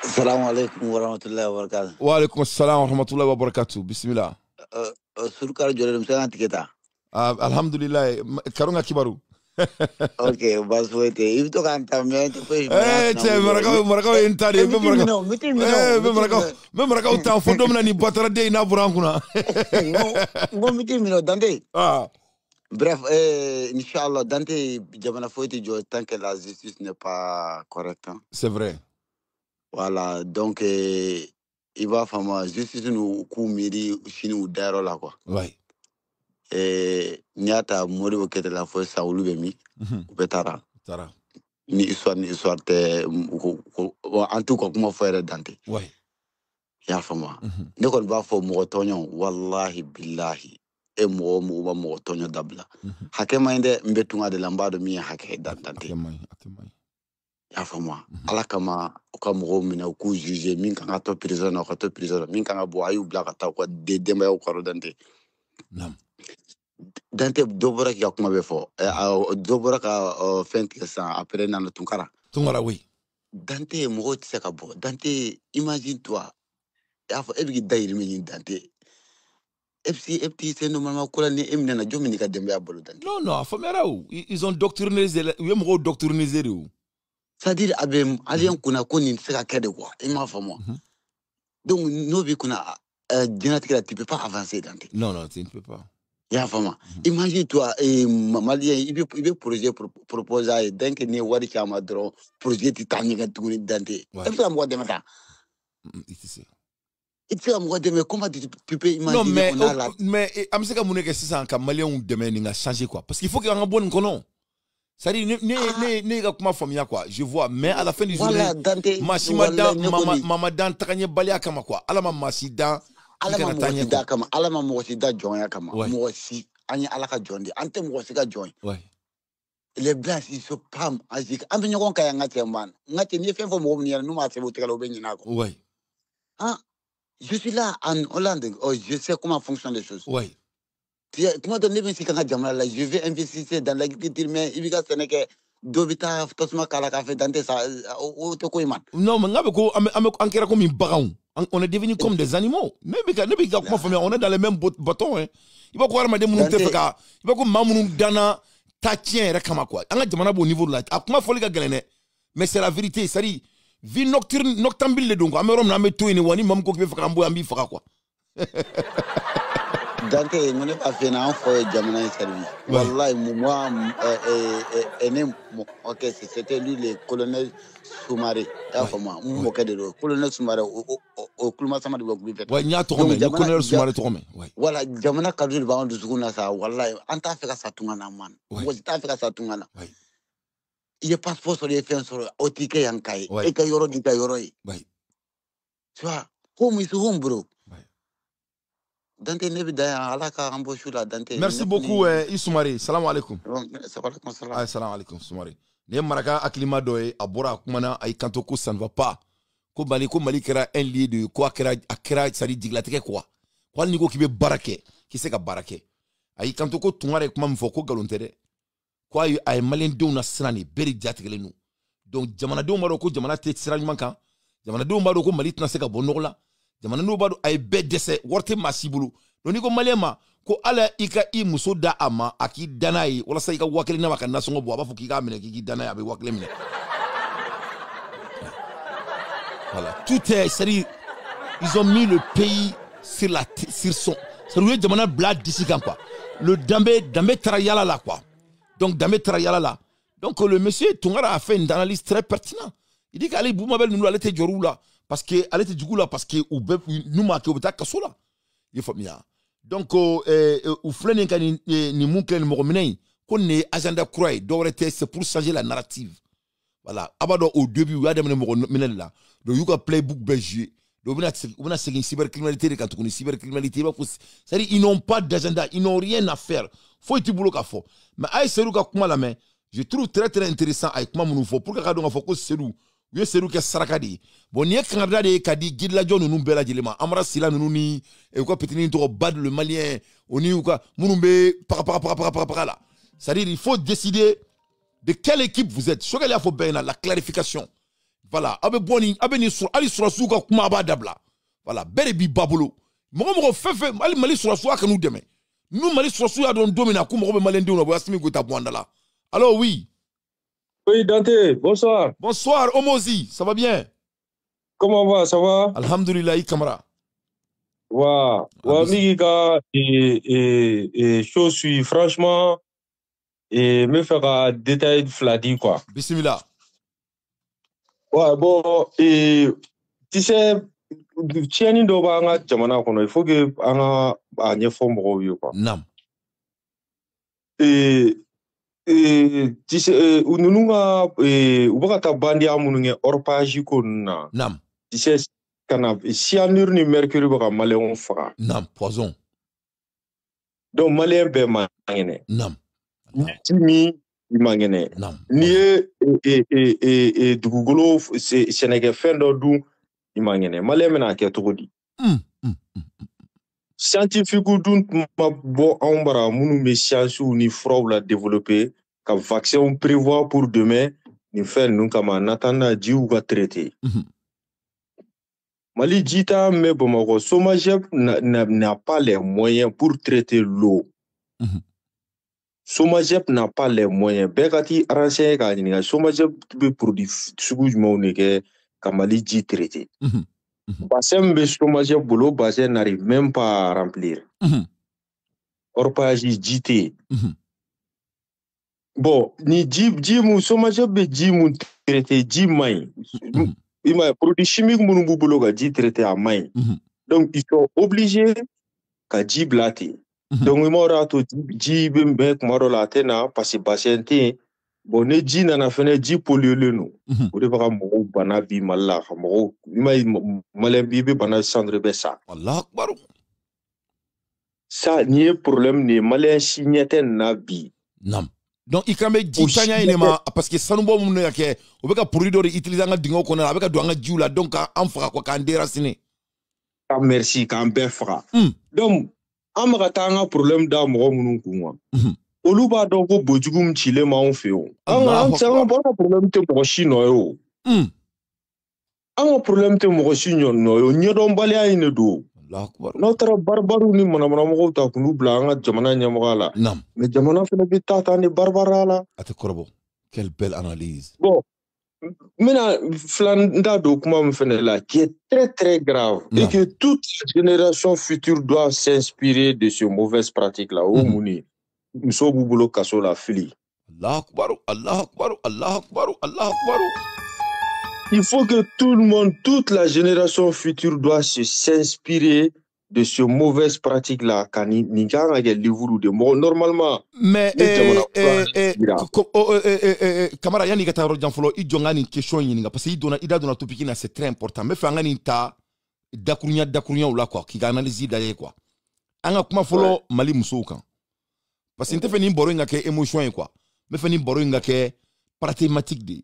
Assalamu alaikum warahmatullahi wabarakatuh. Wa alaikum assalam warahmatullahi wabarakatuh. Bismillah. Surkar jore dum sangat kita. Alhamdulillah. Karunga kibaru. Okay, bas foite. Itu kan tamnya itu pe. Maraka intari. Maraka utan fondo mna ni batara de na burankuna. Ngo miti Dante. Bref, Inch'Allah, Dante jamana foite jo tant que la justice n'est pas correcte. C'est vrai. Voilà, donc il va falloir justice nous couvrir chine ou d'ailleurs là quoi. Oui. Niata mori o kete la foi sa ulu bemi betara. Tara. Ni histoire te en tout cas comment faire Dante. Oui. Ya fama. Ne kon ba fo mo tonyo wallahi billahi e mo tonyo dabla. Hakema inde mbetunga de lambado mi hake Dante. Ya fama. Ala kama ka mɔgɔw minɛ u k'u juger min kan ka to prison na o ka to prison na min kan ka bɔ a y'u bila ka taa u ka denbayaw kɔrɔ Dante. Dante dɔ bɔra k'i ka kuma bɛɛ fɔ dɔ bɔra ka fɛn tigɛ sisan après nana Tunkara. Tunkara oui. Dante mɔgɔw tɛ se ka bɔ Dante imagine toi i y'a fɔ e bɛ k'i dayirimɛ ɲini Dante e bɛ se normalement ko la ni e minɛna jɔn min ka denbaya balo Dante. Non a faamuyara o ils ont doctrinisé u ye mɔgɔw doctrinisé de o. C'est-à-dire abem alien kuna ko ni se ka kɛ de quoi il m'a fait moi donc no bi kuna génétique là tu peux pas avancer Dante. Non tu ne peux pas. Ya fama imagine toi malien il veut projet proposer donc ni wari kama dron projet ti tani ka tuguni Dante est-ce que moi demain ta it's moi demain comment tu peux imaginer non mais am se ka mun ke sisan ka malien demain ni nga changer quoi parce qu'il faut que nga bonne kono. Ça dit, ne kuma famille quoi, je vois, mais à la fin du jour, Mamadan Takanye Balia Kama quoi, Alama Masida, Alama Kama, Alama Mosida Joya Kama, Mosi, Anya Alaka Jondi, Ante Mosika Joy. Les blancs, ils sont pas magiques. Un peu de Kayanga man, Nati ni fait pour moi, nous m'a fait votre calobé. Oui. Ah, Je suis là en Hollande, je sais comment fonctionnent les choses. Oui. Comment donner si quand je vais investir dans l'agriculture, mais il y a des Dobita, Tosma Kalakafe, Dante, ça, au Tokoiman. Non, mais on est devenus comme des animaux. On est dans les mêmes bâtons. Il va croire que il va que Dana Tatien Rakama quoi. On a demandé au niveau de la. Comment faut les gagner? Mais c'est la vérité. C'est dit vie noctambule donc. Amérom n'a pas tout une wani mam ko qui fait cambo ambi fera quoi. Dante, on n'est pas fait un foyer Jamana service. Wallah, moi, ok, c'était lui le colonel Soumaré. Le colonel Soumaré au Kluma Sama de Bokbi. Ouais, il y a trop le colonel Soumaré trop mais. Voilà, Jamana Kadul va en dessous de ça. Wallah, Anta fait ça tout un man. Moi, j'ai fait ça tout un an. Il y a passeport sur les fins sur Otike Yankai. Et Kayoro dit Kayoro. Tu vois, home is home, bro. Merci beaucoup, Issoumari. Salam alaikum. Salam alaikum, Soumari. Les Maraka Aklima Doé, Abora Kumana, Aikantoko, ça ne va pas. Mali kera un lieu de quoi Akera, ça dit diglaté quoi. Quoi le niveau qui veut baraquer, qui sait qu'à baraquer. Aikantoko, Toumare, Kumam Foko, Galontere. Quoi, il y a un malin d'on Srani, Beri Diatrelenu. Donc, Jamanado Maroko, Jamana Tetsranmanka, Jamanado Maroko, Malit Naseka Bonola. Jamana no bado ay bedese worte masibulu no niko malema ko ala ika I muso da ama aki danai wala sa ika wakele na maka nasongo bo abafu kika mene kiki danai abe wakele mene. Voilà, tout est c'est-à-dire ils ont mis le pays sur son c'est le Jamana blad d'ici quand quoi. Le Dambe Trayala là quoi. Donc Dambe Trayala là. Donc le monsieur Tungara a fait une analyse très pertinente. Il dit qu'allez boumabel nous allait te jorou là. Parce que elle était du coup là parce que nous marquons au bata kasola il faut bien donc ou flâner quand ni mouke ni moromene qu'on est agenda croix d'aurait c'est pour changer la narrative voilà abado au début il y a des moromene là donc you got playbook belge donc on a c'est une cybercriminalité quand on est cybercriminalité c'est-à-dire ils n'ont pas d'agenda ils n'ont rien à faire faut être boulot qu'à faut mais ay seru ka kuma la main je trouve très très intéressant avec moi mon faut pour que kadonga faut que seru oui c'est que sarakadi bon ni Canada de kadi gidla jo nunu bela jelema amara sila nunu ni e quoi petini to bad le malien oni ou quoi munumbe para là c'est-à-dire il faut décider de quelle équipe vous êtes ce qu'il faut bien la clarification voilà abe boni abe ni sur ali sur suka kuma ba dabla voilà berebi babulo mo fefe ali mali sur suka kanu demain nous mali sur suka don domina kuma ko malien de no asimi go ta bwandala alors oui. Oui, Dante, bonsoir. Bonsoir, Omozi, ça va bien? Comment va, ça va? Alhamdulillah, Kamara. Wa Miga, et je suis franchement, et me faire un détail de Fladi, quoi. Bismillah. Ouais, bon, et tu sais, tiens, il faut que on a une forme de quoi. Non. Tu sais, nous avons bandi à mon orpage qu'on nam. Tu sais, cyanure ni mercure baka malin fera. Nam, poison. Donc malin be mangene. Nam. Timi mangene. Nam. Ni dugugolo Sénégal fin d'ordou mangene. Malin mena ke todi. Scientifique d'un bon ambra munu me science ou ni fraude la développer comme vaccin prévoit pour demain ni faire nous comme natana di ou va traiter Mali dita mais bon Somagep n'a pas les moyens pour traiter l'eau Somagep n'a pas les moyens bekati arranger ka ni Somagep be produit sugu moneke comme Mali di traiter bassin be Somagep boulot bassin n'arrive même pas à remplir orpage JT bon ni jimu Somagep be jimu traiter jimai il m'a produit chimique mon boulot ga ji traiter à main donc ils sont obligés ka ji blater donc il m'a to ji be maro la tena parce que bassin té bon ne ji na fene ji pollué no o de ba mo bana bi malla mo may malembi be bana cendre be ça Allah akbar ça ni problème ni malin signete na bi nam donc il kambe jitanya inema parce que sanubo mun yake o be ka produit do utiliser nga dingo kona avec do nga jiula donc en fera quoi ka déraciner merci k'an bɛɛ faga donc an bɛ ka taa an ka problème da mɔgɔ minnu kun wa olu b'a dɔn ko bojugu min cilen b'anw fɛ yen o an ka problème tɛ mɔgɔ si nɔ ye o an ka problème tɛ mɔgɔ si nɔ ye o ɲɛdɔnbaliya in de don n'aw taara baribaru ni manamanamɔgɔw ta k'u bila an ka jamana ɲɛmɔgɔya la mais jamana fana bɛ taa ni baribariya la a tɛ kɔrɔbɔ quelle belle analyse bon maintenant Flanda qui est très très grave et que toute génération future doit s'inspirer de ces mauvaises pratiques là au Mouni Muso Boubolo Kasso la fili. Allah Akbar, Allah Akbar, Allah Akbar, Allah Akbar. Il faut que tout le monde, toute la génération future doit s'inspirer de ces mauvaises pratiques là quand ni quand il y a livre de normalement mais camara yani ka taro janfolo I jonga ni question yini parce que ida dona topic na c'est très important mais fa ngani ta dakunya la quoi qui analyse d'ailleurs quoi anga kuma folo mali muso kan parce que nte feni boro nga ke émotion quoi mais feni boro nga ke pratique de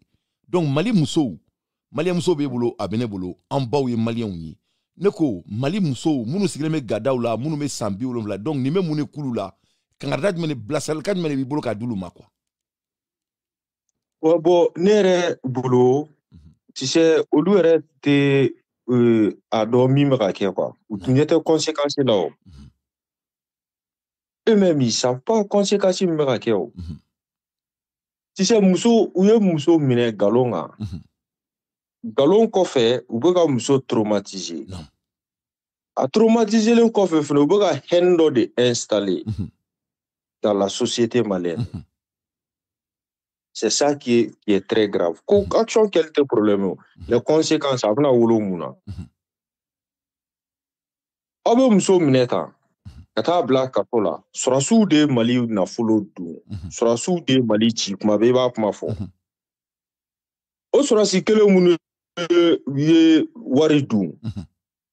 donc mali muso be bolo abene bolo en baw ye malien yi neko mali muso munu sigreme gadaw la munu me sambi wolom la donc ni me munu kulu la kangarda mene blasal kan mene bi bolo ka dulu ma quoi wa bo nere bolo tu sais olu ere te a dormi me ka ke quoi ou tu n'était conséquences là eux-mêmes ils savent pas conséquences me ka ke o tu sais muso ou ye muso mine galonga galon kofé ou be ka muso traumatisé a traumatisé le kofé fene ou be ka hendo de installé dans la société malienne. C'est ça qui est très grave. Action quel est le problème? Les conséquences abna wolo muna. Abe muso mineta kata bla kapola surasu de Mali na follow du surasu de Mali chi kuma be ba kuma fo o surasi kele munu ye wari du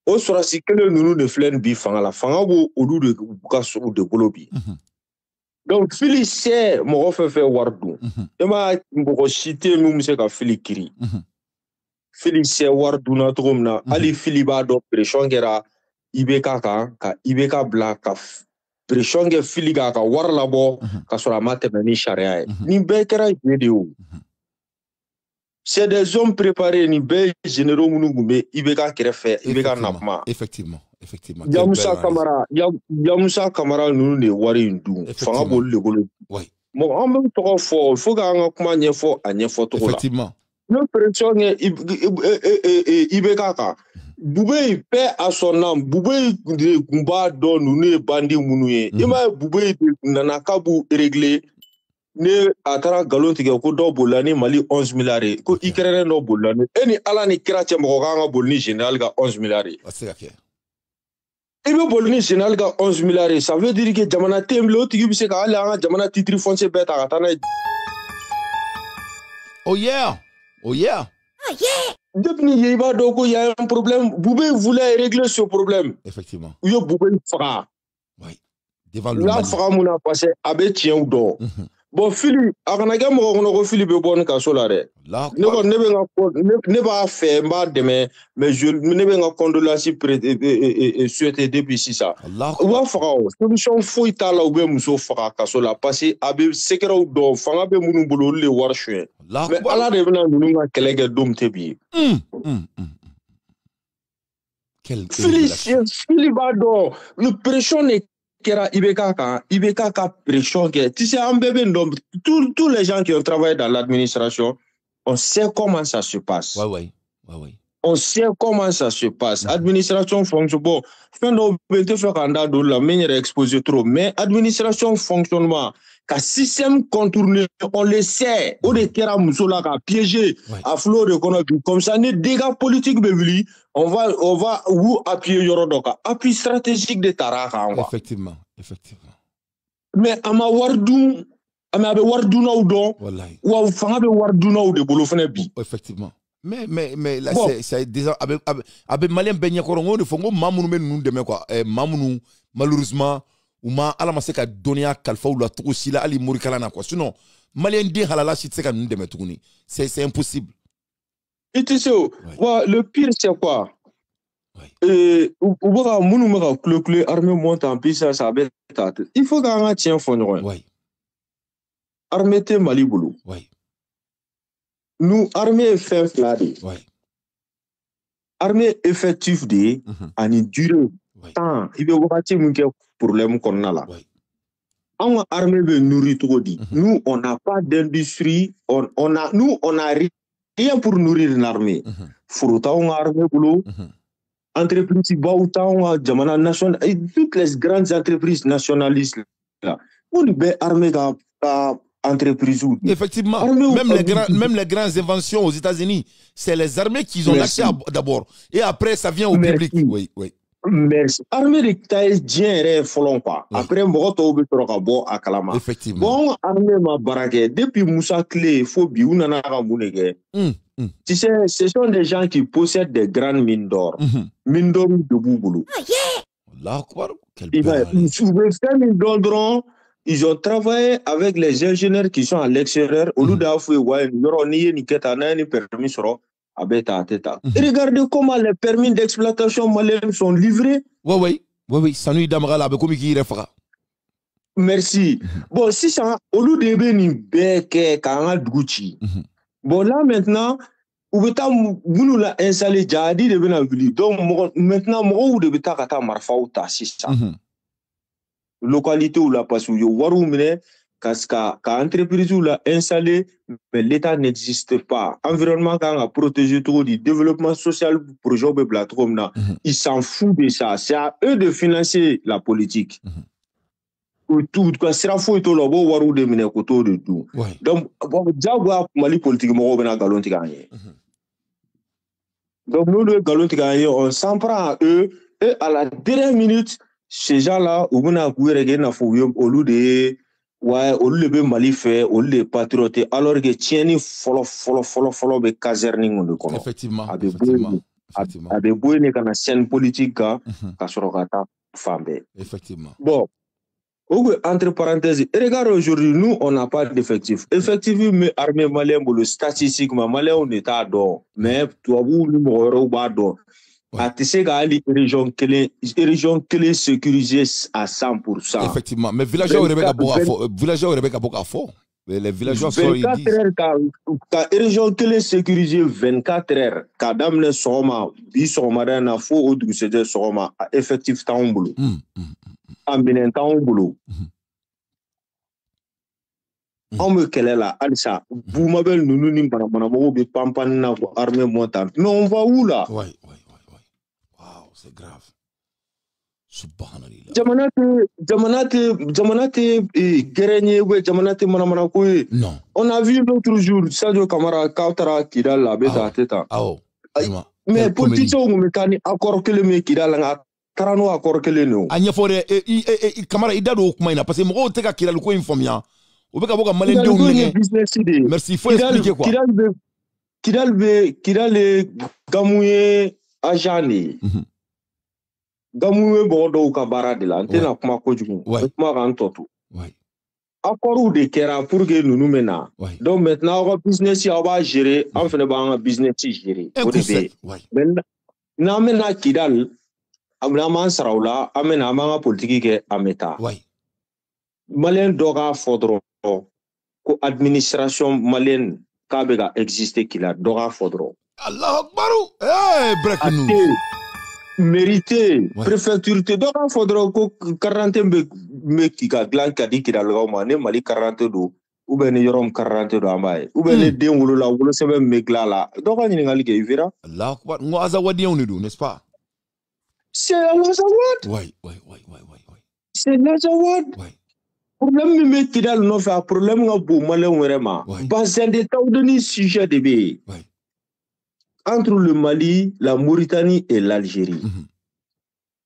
o surasi kele nunu de flen bi fanga la fanga bo odu de ka so de bolobi donc fili c'est mo fait wardu e ma mbo cité mu se ka fili kiri fili c'est wardu na tromna ali fili ba do pression gera ibeka ka ibeka bla ka pression ge fili ga ka war labo ka so la mate ni sharia ni bekera vidéo c'est des hommes préparés ni be généraux munu gumbe ibeka krefe ibeka napma effectivement Yamusa Kamara nous ne wari ndu fanga bol le golo oui bon en même temps faut ga nga kuma nyefo anyefo to la effectivement le pression ibeka ka bube paix à son âme bube de gumba don nous ne bandi munuye ima bube nana kabu réglé ne atara galon tige ko do bolani Mali 11 milliards ko ikrere no bolani eni ala ni krache mo ga nga bolni général ga 11 milliards Ibe bolni général ga 11 milliards ça veut dire que jamana temlo tigi bi se ka ala nga jamana titre foncier beta ka tana oh yeah depuis ni yeba do ko y a un problème Boubé voulait régler ce problème effectivement yo Boubé fera oui devant le la fera mona passé abe tien ou do bon Philippe akanage mo ko Philippe be bon ka so la re ne ba fait mba demain mais je ne be nga condoléance souhaiter depuis ça wa fera solution fo itala ou be muso fera ka so la passer abe sekera ou do fanga be munu bolo le war chien mais ala de bena nunu nga kelege dom tebi Philippe ado le pression ne kera ibeka ka pression que tu sais en bébé tous les gens qui ont travaillé dans l'administration on sait comment ça se passe ouais on sait comment ça se passe administration fonctionne bon fin do bete faire anda do la manière exposé trop mais administration fonctionnement ka système contourné on le sait o de kera musola ka piéger à flot de konopi comme ça ne dégâts politiques bevili on va où appuyer yorodoka appui stratégique de taraka effectivement mais ama wardu ama be wardu na udon wallahi wa fanga be wardu na de bolo fene bi effectivement mais là c'est déjà avec malien benye korongo de fongo mamunu men nous demain quoi mamunu malheureusement ou ma ala ma se ka donia kalfa ou la trop si la ali morikala na quoi sinon malien di halala si se ka nous demain tourner c'est impossible et tu sais le pire c'est quoi Armée monte en puissance avec il faut qu'on tient fond. Armée te Mali boulot. Nous, armée fait flatter. Armée effectif de en durée. Tant, il veut voir un problème qu'on a là. En armée veut nourrir trop dit. Nous, on n'a pas d'industrie. Nous, on a rien pour nourrir une armée. Faut autant armée boulot. Entreprises Baoutan, Jamana National, et toutes les grandes entreprises nationalistes là. On est armée entreprises. Effectivement, même les grandes inventions aux États-Unis, c'est les armées qui ont lâché d'abord. Et après, ça vient au public. Oui, oui. Merci. Armée de taille bien folon pas. Après, Mogoto Betorabo à Kalama. Effectivement. Bon, armée ma baraque, depuis Moussa Clé, Fobi, Unanara Mounege. Tu sais, ce sont des gens qui possèdent des grandes mines d'or. Mines d'or de Bouboulou. Ils ont travaillé avec les ingénieurs qui sont à l'extérieur. Au lieu d'avoir permis. Regardez comment les permis d'exploitation maliens sont livrés. Oui, ça nous damera là, comme il refera. Merci. Bon, si ça, au lieu de venir beke kanga Gucci. Bon, là maintenant, vous avez installé Jadi de Benavili. Donc, maintenant, vous devez kata marfa ou ta si ça. Localité où la passe où warou mine, ka entreprise où la installé, mais l'État n'existe pas. Environnement quand a protégé tout du développement social projet de plateforme ils s'en foutent de ça. C'est à eux de financer la politique. Tout quoi sera fou tout le beau warou de mine koto de tout. Donc diabo Mali politique mo bena galon tiganye. Donc nous le galon tiganye on s'en prend à eux et à la dernière minute ces gens-là au bena gouverner na fou au lieu de au lieu de Mali fait au lieu de patrioter alors que tieni follow be caserning de kono. Effectivement. Avec beau ne kana scène politique ka sorokata fambe. Effectivement. Bon. Entre parenthèses, regarde aujourd'hui, nous, on n'a pas d'effectifs. Effectivement, l'armée malienne, le statistiquement, malien, on est à don. Mais, toi, vous, nous, on va don. À Tisségali, région clé sécurisée à 100%. Effectivement. Mais villageois, Rebecca Bokafo. Les villageois sont 24 heures, région clé sécurisée 24 heures. Kadam le Soma, Bissoma, n'a faux, ou du CG Soma, effectif Taumboulou. En temps boulot. On me quelle là, Alissa, vous m'avez nous n'y pas de pampan armée montante. Mais on va où là? Oui. Waouh, c'est grave. Subhanallah. Jamanate, Guérénier, Jamanate, Manamanakoui. Non. On a vu l'autre jour, Sadio Kamara, Kautara, Kidal, la bête à tête. Mais politique, on me tani encore que le mec qui a Tarano akor kele no. Anya fore Kamara idado kumaina parce que mo teka kila luko informia. Obeka boka malende unenge. Merci, faut expliquer quoi. Kidal gamouye ajani. Gamouye bordo ka barade la antena kuma kojugu. Kuma rantoto. Accord de kera pour que nous mena. Donc maintenant on va business on va gérer, on fait un business gérer. Maintenant mena Kidal Amnaman Saraula, amena amanga politique ameta. Malien doga fodro ko administration malienne kabega existe kila doga fodro. Allah Akbaru. Breaking news. Mérité préfecture te doga fodro ko 40 me kika glan kadi kila lawma ne mali 40 do ou ben yorom 40 do amay ou ben de ngulu la wulu sebe megla la doga ni ngali ke ivira. Allah Akbar. Ngo azawadi on do, n'est-ce pas? C'est Lazawad. Oui. C'est Lazawad. Problème me Kidal no fait problème nga bo malin vraiment. Bassin d'état ou de sujet de B. Entre le Mali, la Mauritanie et l'Algérie.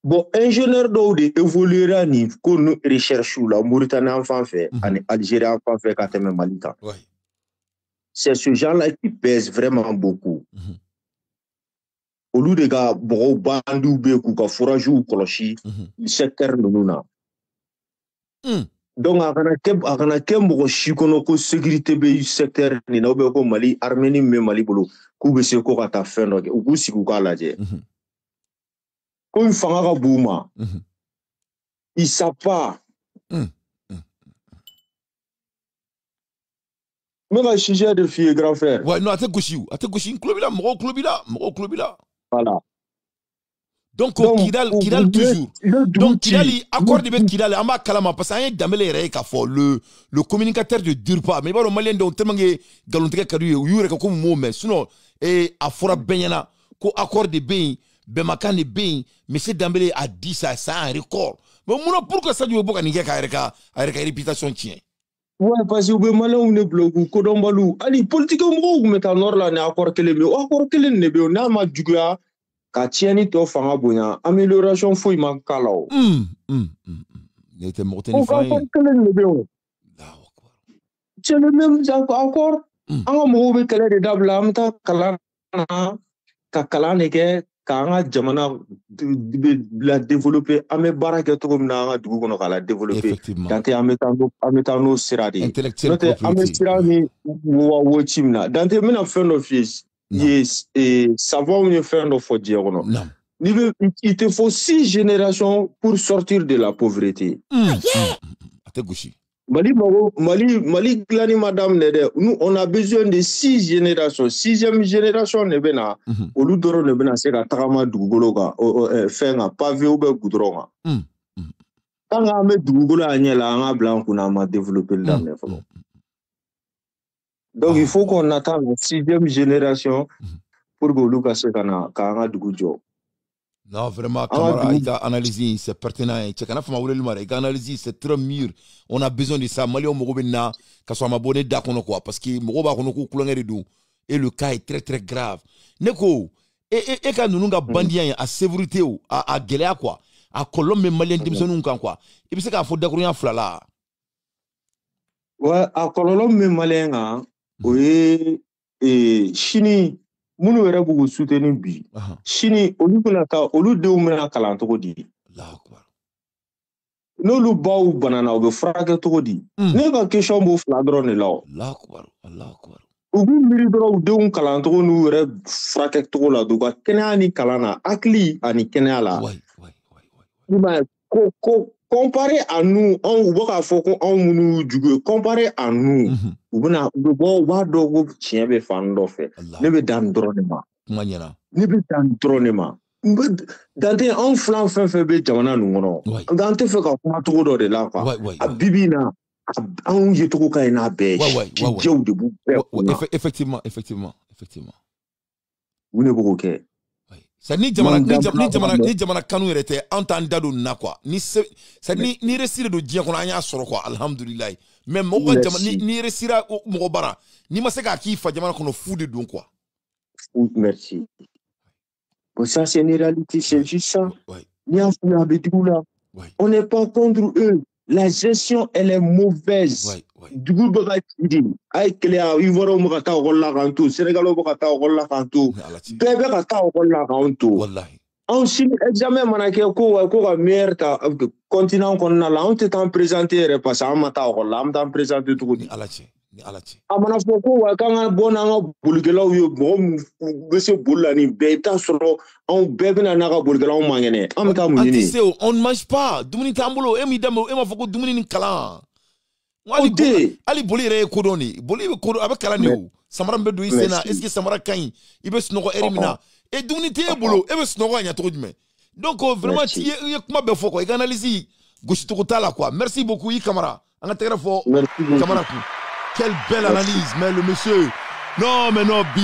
Bon, ingénieur d'Audi évoluera ni qu'on recherche la Mauritanie enfant fait, l'Algérie enfant fait quand même Malita. C'est ce genre-là qui pèse vraiment beaucoup. Au lieu de gars, bon, bandou beku ka forage ou koloshi, secteur nuna. Donc, à Kembo, Chikono, sécurité be secteur ni na obeko Mali, Arménie, mais Mali bolo, koube se ko kata fin ou siku kala je. on fanga bouma. Ils savent pas. Mais la sujet de fille grand frère. Ouais, non, attends gauchi, clubila, voilà. Donc Kidal toujours. Donc Kidal accorde avec Kidal ama kalama parce que damele rey ka fo le communicateur de Durpa mais baro malien donc tellement galonté ka du yure ka comme mot mais sinon et afora benyana ko accorde ben bemakane ben monsieur Dembélé a dit ça un record. Mais pourquoi ça du boka ni ka réputation tient. Ouais, parce que le malin on est bloqué, Kodombalou. Allez, politique on met en ordre là, accord que les ne on a ma dugla, Katiani to fanga bonya, amélioration fouille man kalao. N'était mortel ni frère. C'est le même accord. On m'a dit que les dables amta kalana, kalaneke. Quand jamana la développer ame baraka to na dugu kono kala développer dante ametano siradi note ame sirani wo chimna dante mena fendo fils yes et savoir une fendo fo diegono il te faut 6 générations pour sortir de la pauvreté. Ategushi Mali glani madame Nede, nous on a besoin de 6 générations. 6e génération nebena, au lieu de nebena c'est la trama du gologa, faire un pavé ou be goudron. Quand on met du golo à niela, on a blanc qu'on a développé le dame. Donc il faut qu'on attende la 6e génération pour que Lucas se gana, quand on a du goudron. Non, vraiment, Kamara, il a analysé, c'est pertinent. Il a analysé, c'est très mûr. On a besoin de ça. Mali, on m'a abonné d'accord quoi. Parce que et le cas est très très grave. Neko, et quand nous avons bandit à sécurité à Guéléa quoi, à Colombe malien démissionné quoi. Et puis c'est qu'il faut d'accord en flala. Ouais, à Colombe malien, oui, et Chini. Munu wera bugu soutenir bi chini olu bena ta olu de mena kalan togo di no lu baw banana o be frage togo di ne ka question bo fla drone law Allah akbar ubu miri dro de kalan togo nu wera frage togo la do ka kenya ni kalana akli ani kenya la ouais comparé à nous on va faut qu'on munu jugo comparé à nous ubuna bo wa dogo chiebe fando fe ne be dan dronema manyana ne be dan dronema dante on flan fe be jamana nuno dante fe ka kuma to do de la quoi abibina on yeto ka ina be jew de bu effectivement vous ne pouvez que ça ni jamana kanu rete entendre do na quoi ni ça ni resire do dia ko anya soro quoi alhamdulillah même mo jamana ni resira mo bara ni ma se ka ki fa jamana kono fou de don quoi merci bon ça c'est une réalité c'est juste ça ni en fou abedula on n'est pas contre eux la gestion elle est mauvaise du coup bagati ay cléa ivoro mo kata golla kanto sénégalo mo kata golla kanto bébé kata golla kanto wallahi on signe examen manake ko ka merta continent qu'on a là on t'est présenté repasse en mata golla on t'a présenté tout ni alachi amana foko wa kanga bona nga bulgela yo mo gese bulani beta soro on bebina na ka bulgela on mangene am ta munini on ne mange pas dumuni tambulo emi damo ema foko dumuni ni kala ali boli re kodoni boli kodo avec kala ni samara mbedo isena est-ce que samara kan ibe snoko erimina et dumuni te bolo ebe snoko anya to dime donc vraiment ti kuma be foko e analyse gauche to tala quoi merci beaucoup yi Kamara anga tegra fo Kamara. Quelle belle analyse, mais le monsieur. Non, mais non, bi.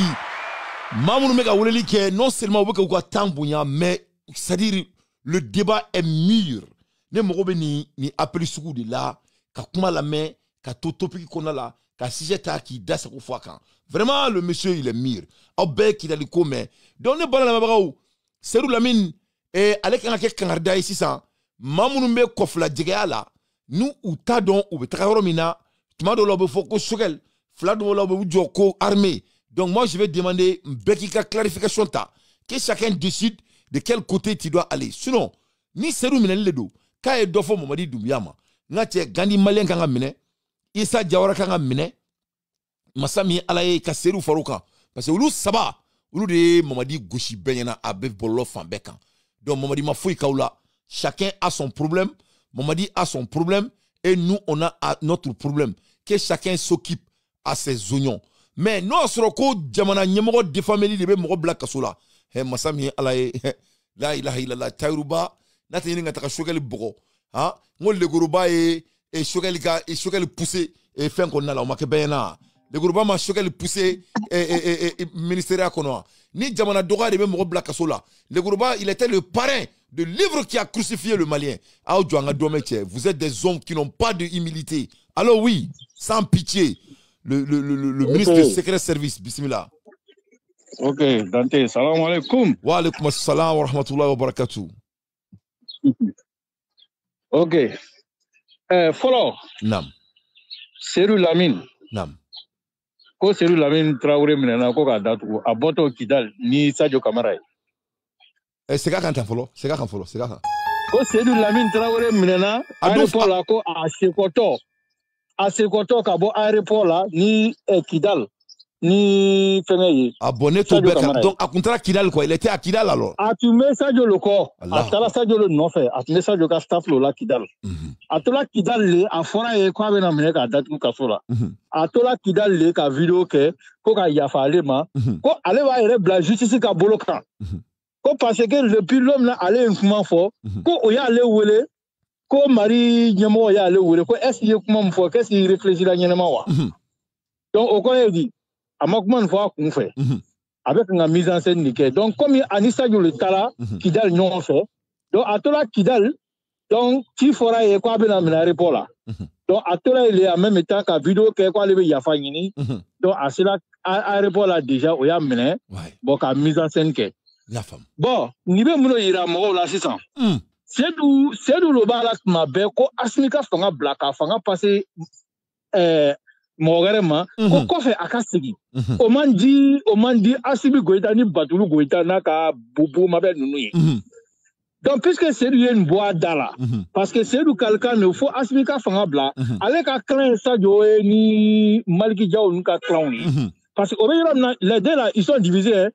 Mamoun mega ouleli ke non seulement ou ka tambounya, mais c'est-à-dire le débat est mûr. Ne mogobe ni appeli soukou de là, ka kuma la main, ka topic qu'on a là, ka sijeta ki da sa ko kan. Vraiment le monsieur il est mûr. Obé ki dali ko mais. Donc ne bala la babaou. Serou Lamine et avec un kek kangarda ici ça. Mamoun me kofla djega là. Nous ou ta don ou betra mina. Donc moi je vais demander Bekika clarification ta que chacun décide de quel côté tu dois aller. Sinon ni seru minel ledo ka e dofo Mamadi Doumbouya ngate gandi malien kanga mine Issa Diawara kanga mine masami alaye ka seru faruka parce que ulu saba ulu de Mamadi Goshi benyana abe bolo fan bekan. Donc, Mamadi Mafoui Kaoula, chacun a son problème. Mamadi a son problème et nous, on a notre problème. Que chacun s'occupe à ses oignons. Mais nous, on se retrouve, Djamana, Nyemoro, des familles, des Moro Black Kasola. Massami, Alaye, la ilaha illallah, Tairuba, Nathalie Nataka Shogali Boro. Ah, moi, le Gourouba et Shogali poussé et fin qu'on a là, on m'a que Bayana. Le Gourouba m'a Shogali poussé et ministériel qu'on a. Ni Djamana Dora, des Moro Black Kasola. Le Gourouba, il était le parrain de livre qui a crucifié le Malien. Vous êtes des hommes qui n'ont pas de humilité. Alors oui, sans pitié, le ministre du Secret Service, bismillah. Ok, Dante, salam alaikum. Wa alaikum assalam wa rahmatullahi wa barakatuh. Ok. Follow. Nam. Serou Lamine. Nam. Ko Serou Lamine Traoré minena ko ka datu aboto Kidal ni Sadio Kamara. C'est quand t'as follow, c'est quand follow, c'est quand. Ko Serou Lamine Traoré minena aéroport la ko a Sekoto ka bo aéroport la ni Kidal. Ni Feneye. Abonné tout bien. Donc, à contrat Kidal, quoi. Il était à Kidal alors. A tu mets Sadio le corps. A tala Sadio le non fait. A tu mets Sadio ka staff lo la Kidal. A tola Kidal le, a fora e kwa bena mene ka datu ka sola. A tola Kidal le ka vidéo ke, ko ka yafa alema. Ko ale va ere bla justice ka boloka. Ko parce que depuis l'homme là allé un comment fort. Ko oya ale wele. Ko mari nyemo ya ale wele. Ko est-ce qu'il comment fort? Qu'est-ce qu'il réfléchit là nyema wa? Donc, au quoi il dit? Amakman fois qu'on fait avec une mise en scène nickel. Donc comme Anissa le tala Kidal non fait. Donc à toi Kidal donc qui fera et quoi ben à l'aéroport là. Donc à toi il est en même temps qu'à vidéo que quoi le ya fanyini. Donc à cela aéroport là déjà on y a mené bon qu'à mise en scène que la femme. Bon ni be muno ira mo là 600. C'est d'où le bas là ma be ko asmika fanga black fanga passer Mogarema, ko fait akasigi. Omandi Asibi Goïta ni Batulu Goïta naka Boubou Mabel Nounou. Donc puisque c'est lui une boîte d'ala, parce que c'est du quelqu'un il faut Asmika Fangabla, avec un clan Sadio ni Maliki Diao nuka clown. Parce que les deux là ils sont divisés.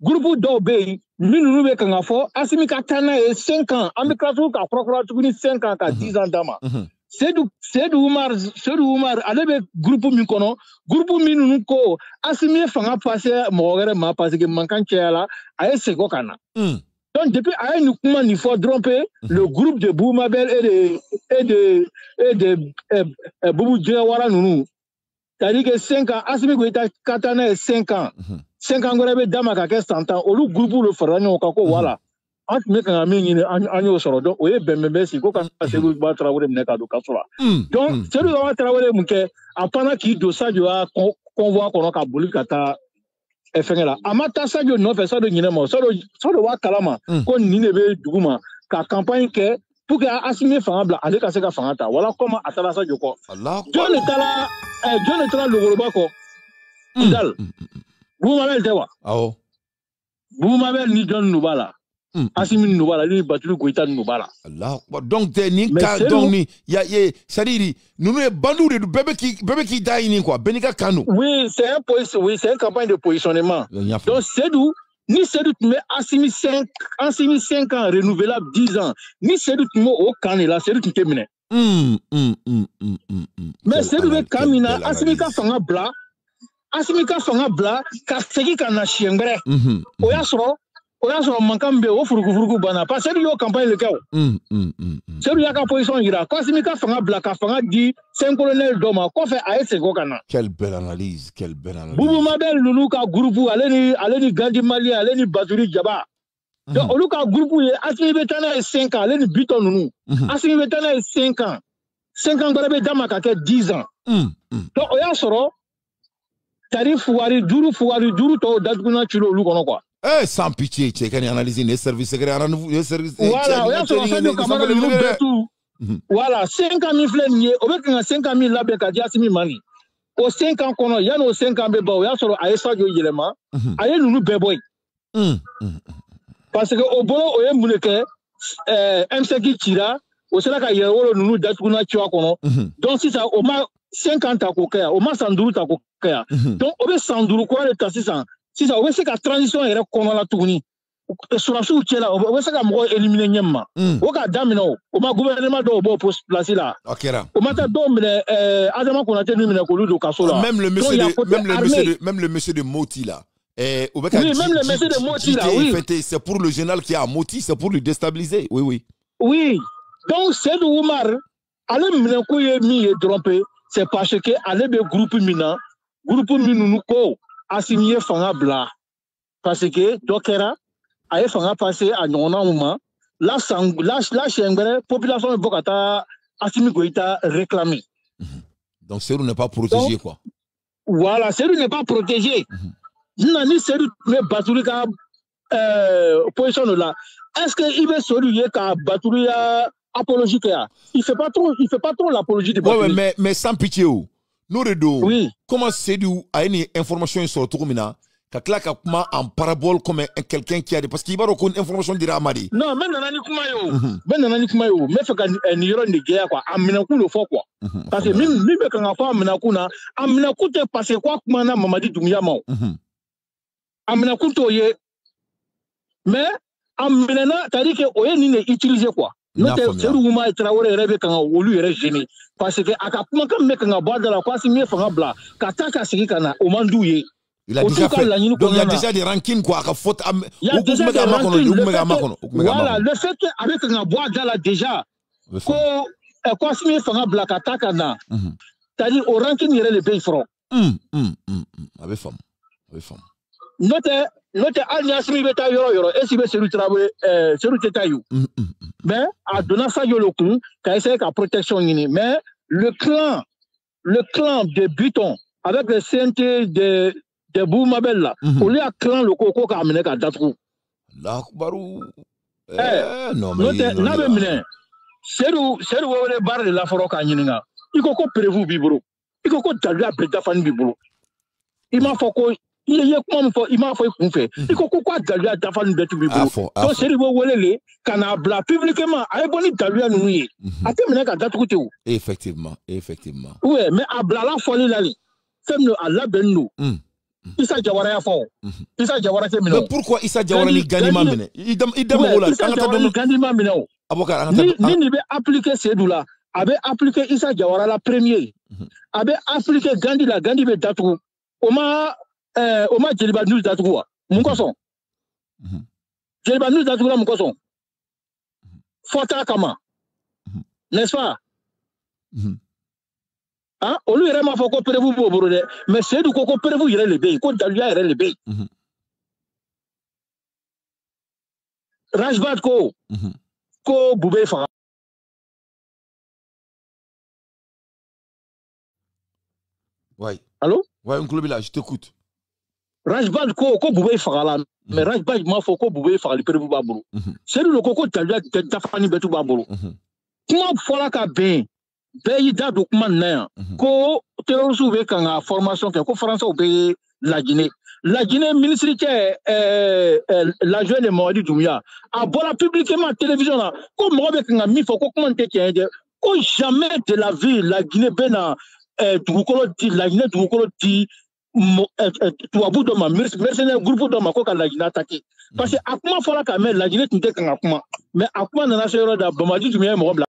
Groupe d'Obey, nous be kangafo, Asmika Tana et 5 ans, Amikatu ka procureur 5 ans ka 10 ans d'ama. Seydou Oumar alebe groupe mikono groupe minunu ko asimi fanga passer mogere ma parce que mankan tiala ay sego kana donc depuis ay nous comment il faut tromper le groupe de Boumabel et de Boubou Djewara Nounou c'est-à-dire que 5 ans asimi goita katana 5 ans 5 ans gorebe damaka ke 100 ans olu groupe le faranyo ka ko voilà donc celui va travailler muke apana ki do Sadio a convoi kono ka boli kata efengela amata Sadio no fait ça de nyinemo ça de wa kalama ko nine be duguma ka campagne ke pour que assumer fangabla ale ka se ka fangata voilà comment atala Sadio ko John etala le goloba ko dal Boumabel tewa awo Boumabel ni John Nubala Asimi Nubala, lui, Batulu Goïta Nubala. Allah. Donc, t'es ni donc ni, c'est-à-dire, nous sommes bandous de bébé qui daïni quoi, Benika Kano. Oui, c'est une campagne de positionnement. Donc, c'est d'où, ni c'est d'où, mais Asimi 5 ans, renouvelable 10 ans, ni c'est d'où, au Canela, c'est d'où qui termine. Mais c'est d'où, Kamina, Asimika Fangabla, Kaseki Kanashiengre, Oyasro. Oya so mankambe o furugu bana parce que yo campagne le kaw c'est lui ka position ira ko simika fanga blaka fanga di 5 colonel doma ko fait AS go kana quelle belle analyse Boubou Mabel lulu ka groupe aleni Gandhi Mali aleni Bazuri Jaba donc olu ka groupe ye asimi betana 5 ans aleni Biton nunu asimi betana 5 ans gorebe dama ka ke 10 ans donc oya soro tarif fuwari duru to dadguna chulo lu kono quoi. Sans pitié, tu as analysé les services secrets, les services. Voilà, voilà, 5 ans mille flènes, au lieu de 5 ans mille là, ben, qu'à Simi Mani. Au 5 ans qu'on a, il y a nos 5 ans, bébé, il y a sur Aïssa Yelema, aïe nous bébé. Parce que au boulot, au yem mouleke, M5 Tira, au Sénat, il y a nous d'Atuna Tuakono. Donc, si ça, au moins 50 à Kokea, au moins 112 à Kokea. Donc, au moins 112, quoi, le 600. Si ça, c'est que la transition est reconnue la tournée. surasiw cɛla o bɛ se ka mɔgɔ éliminer ɲɛ ma o ka daminɛ o ma gouvernement dɔw b'o place la o ma taa dɔw minɛ Adama Konate ni minɛ k'olu don kaso la même le monsieur de Moti là oui, même le monsieur de Moti là, oui. C'est pour le général qui est à Moti, c'est pour le déstabiliser, oui. Oui, donc Seydou Oumar, allez me couiller mi trompé, c'est parce que allez be groupe minunu ko assigné fanga bla, parce que dokera aye fanga passé à nyona uma, la chengere population de Bokata Assimi Goïta réclamé. Donc Seydou n'est pas protégé quoi. Voilà, Seydou n'est pas protégé. Nani Seydou me batuli ka position là. Est-ce que il veut soluer ka batuli apologie ka? Il fait pas trop l'apologie de batuli. Ouais, mais sans pitié ou. Nous redo. Oui. Comment Seydou a une information sur tout mina ka kla ka kuma en parabole comme quelqu'un qui a des parce qu'il va reconnaître information dira amadi. Non, mais nanani kuma yo. Mais fait ka ni yoro ni guerre quoi. Amina ku le fo quoi. Parce que mi be ka fa amina ku na amina ku te passer quoi kuma na Mamadi Doumbouya ma. Amina kunto ye mais amina tadi ke oye ni ne utiliser quoi note Seydou Oumar Traoré rebe kan wolu yere gêné parce que aka kuma kan me kan ba da la quoi si me fanga bla ka ta ka sigi kana o mandu ye il a déjà fait donc il y a déjà des rancines quoi ka faute voilà le fait que avec kan bois da la déjà ko quoi si me fanga bla ka ta kana tadi o rancine yere le pays front avec femme Note Al-Niasmi beta yoro et si Seydou Traoré Seydou Tetayou mais a donné ça yo le coup qu'a essayé la protection mais le clan de Buton avec le CNT de Boumabel là au lieu clan le coco qu'a amené qu'à Datrou la barou non mais n'avait mené Seydou wele bar de la foro ka nyinga iko ko prévu bibro iko ko dalua beta fan bibro il m'a fait ko il y a comment il m'a fait qu'on fait il faut quoi dalua ta fan betu bibro donc Seydou welele kana bla publiquement ay boni dalua nous yi atemena ka Datrou te effectivement ouais mais abla la folie là femme à la benno Issa Diawara ya fo Issa Diawara te mino mais pourquoi Issa Diawara ni ganima mine idam wala angata don ganima mino avocat ni be appliquer Seydou là avait appliqué Issa Diawara la premier avait appliqué Gandi be Datrou Oma Jeliba News Datrou mon koson Jeliba News Datrou mon koson Fota Kama n'est-ce pas ah on lui vraiment faut coopérer vous mais c'est du coopérer vous le bay ko dalua le bay Rajbat ko Boubé Fara ouais allô ouais un club là je t'écoute Rajbat ko Boubé Fara là mais Rajbat ma faut ko Boubé Fara le prévu baburu c'est le coco dalua ta fani betu baburu comment fola ka ben Pays da document na ko terrorisme be kan formation ko français be la Guinée ministre la jeune Mamadi Doumbouya a bola publiquement télévision là ko mo be kan mi fo ko commenter ko jamais de la vie la Guinée bena dugukolo ti tuabu do ma mercenaire groupe do ma ko ka la Guinée attaqué parce que akuma fola ka mais la Guinée tinte kan akuma mais akuma na na sero da Mamadi Doumbouya mo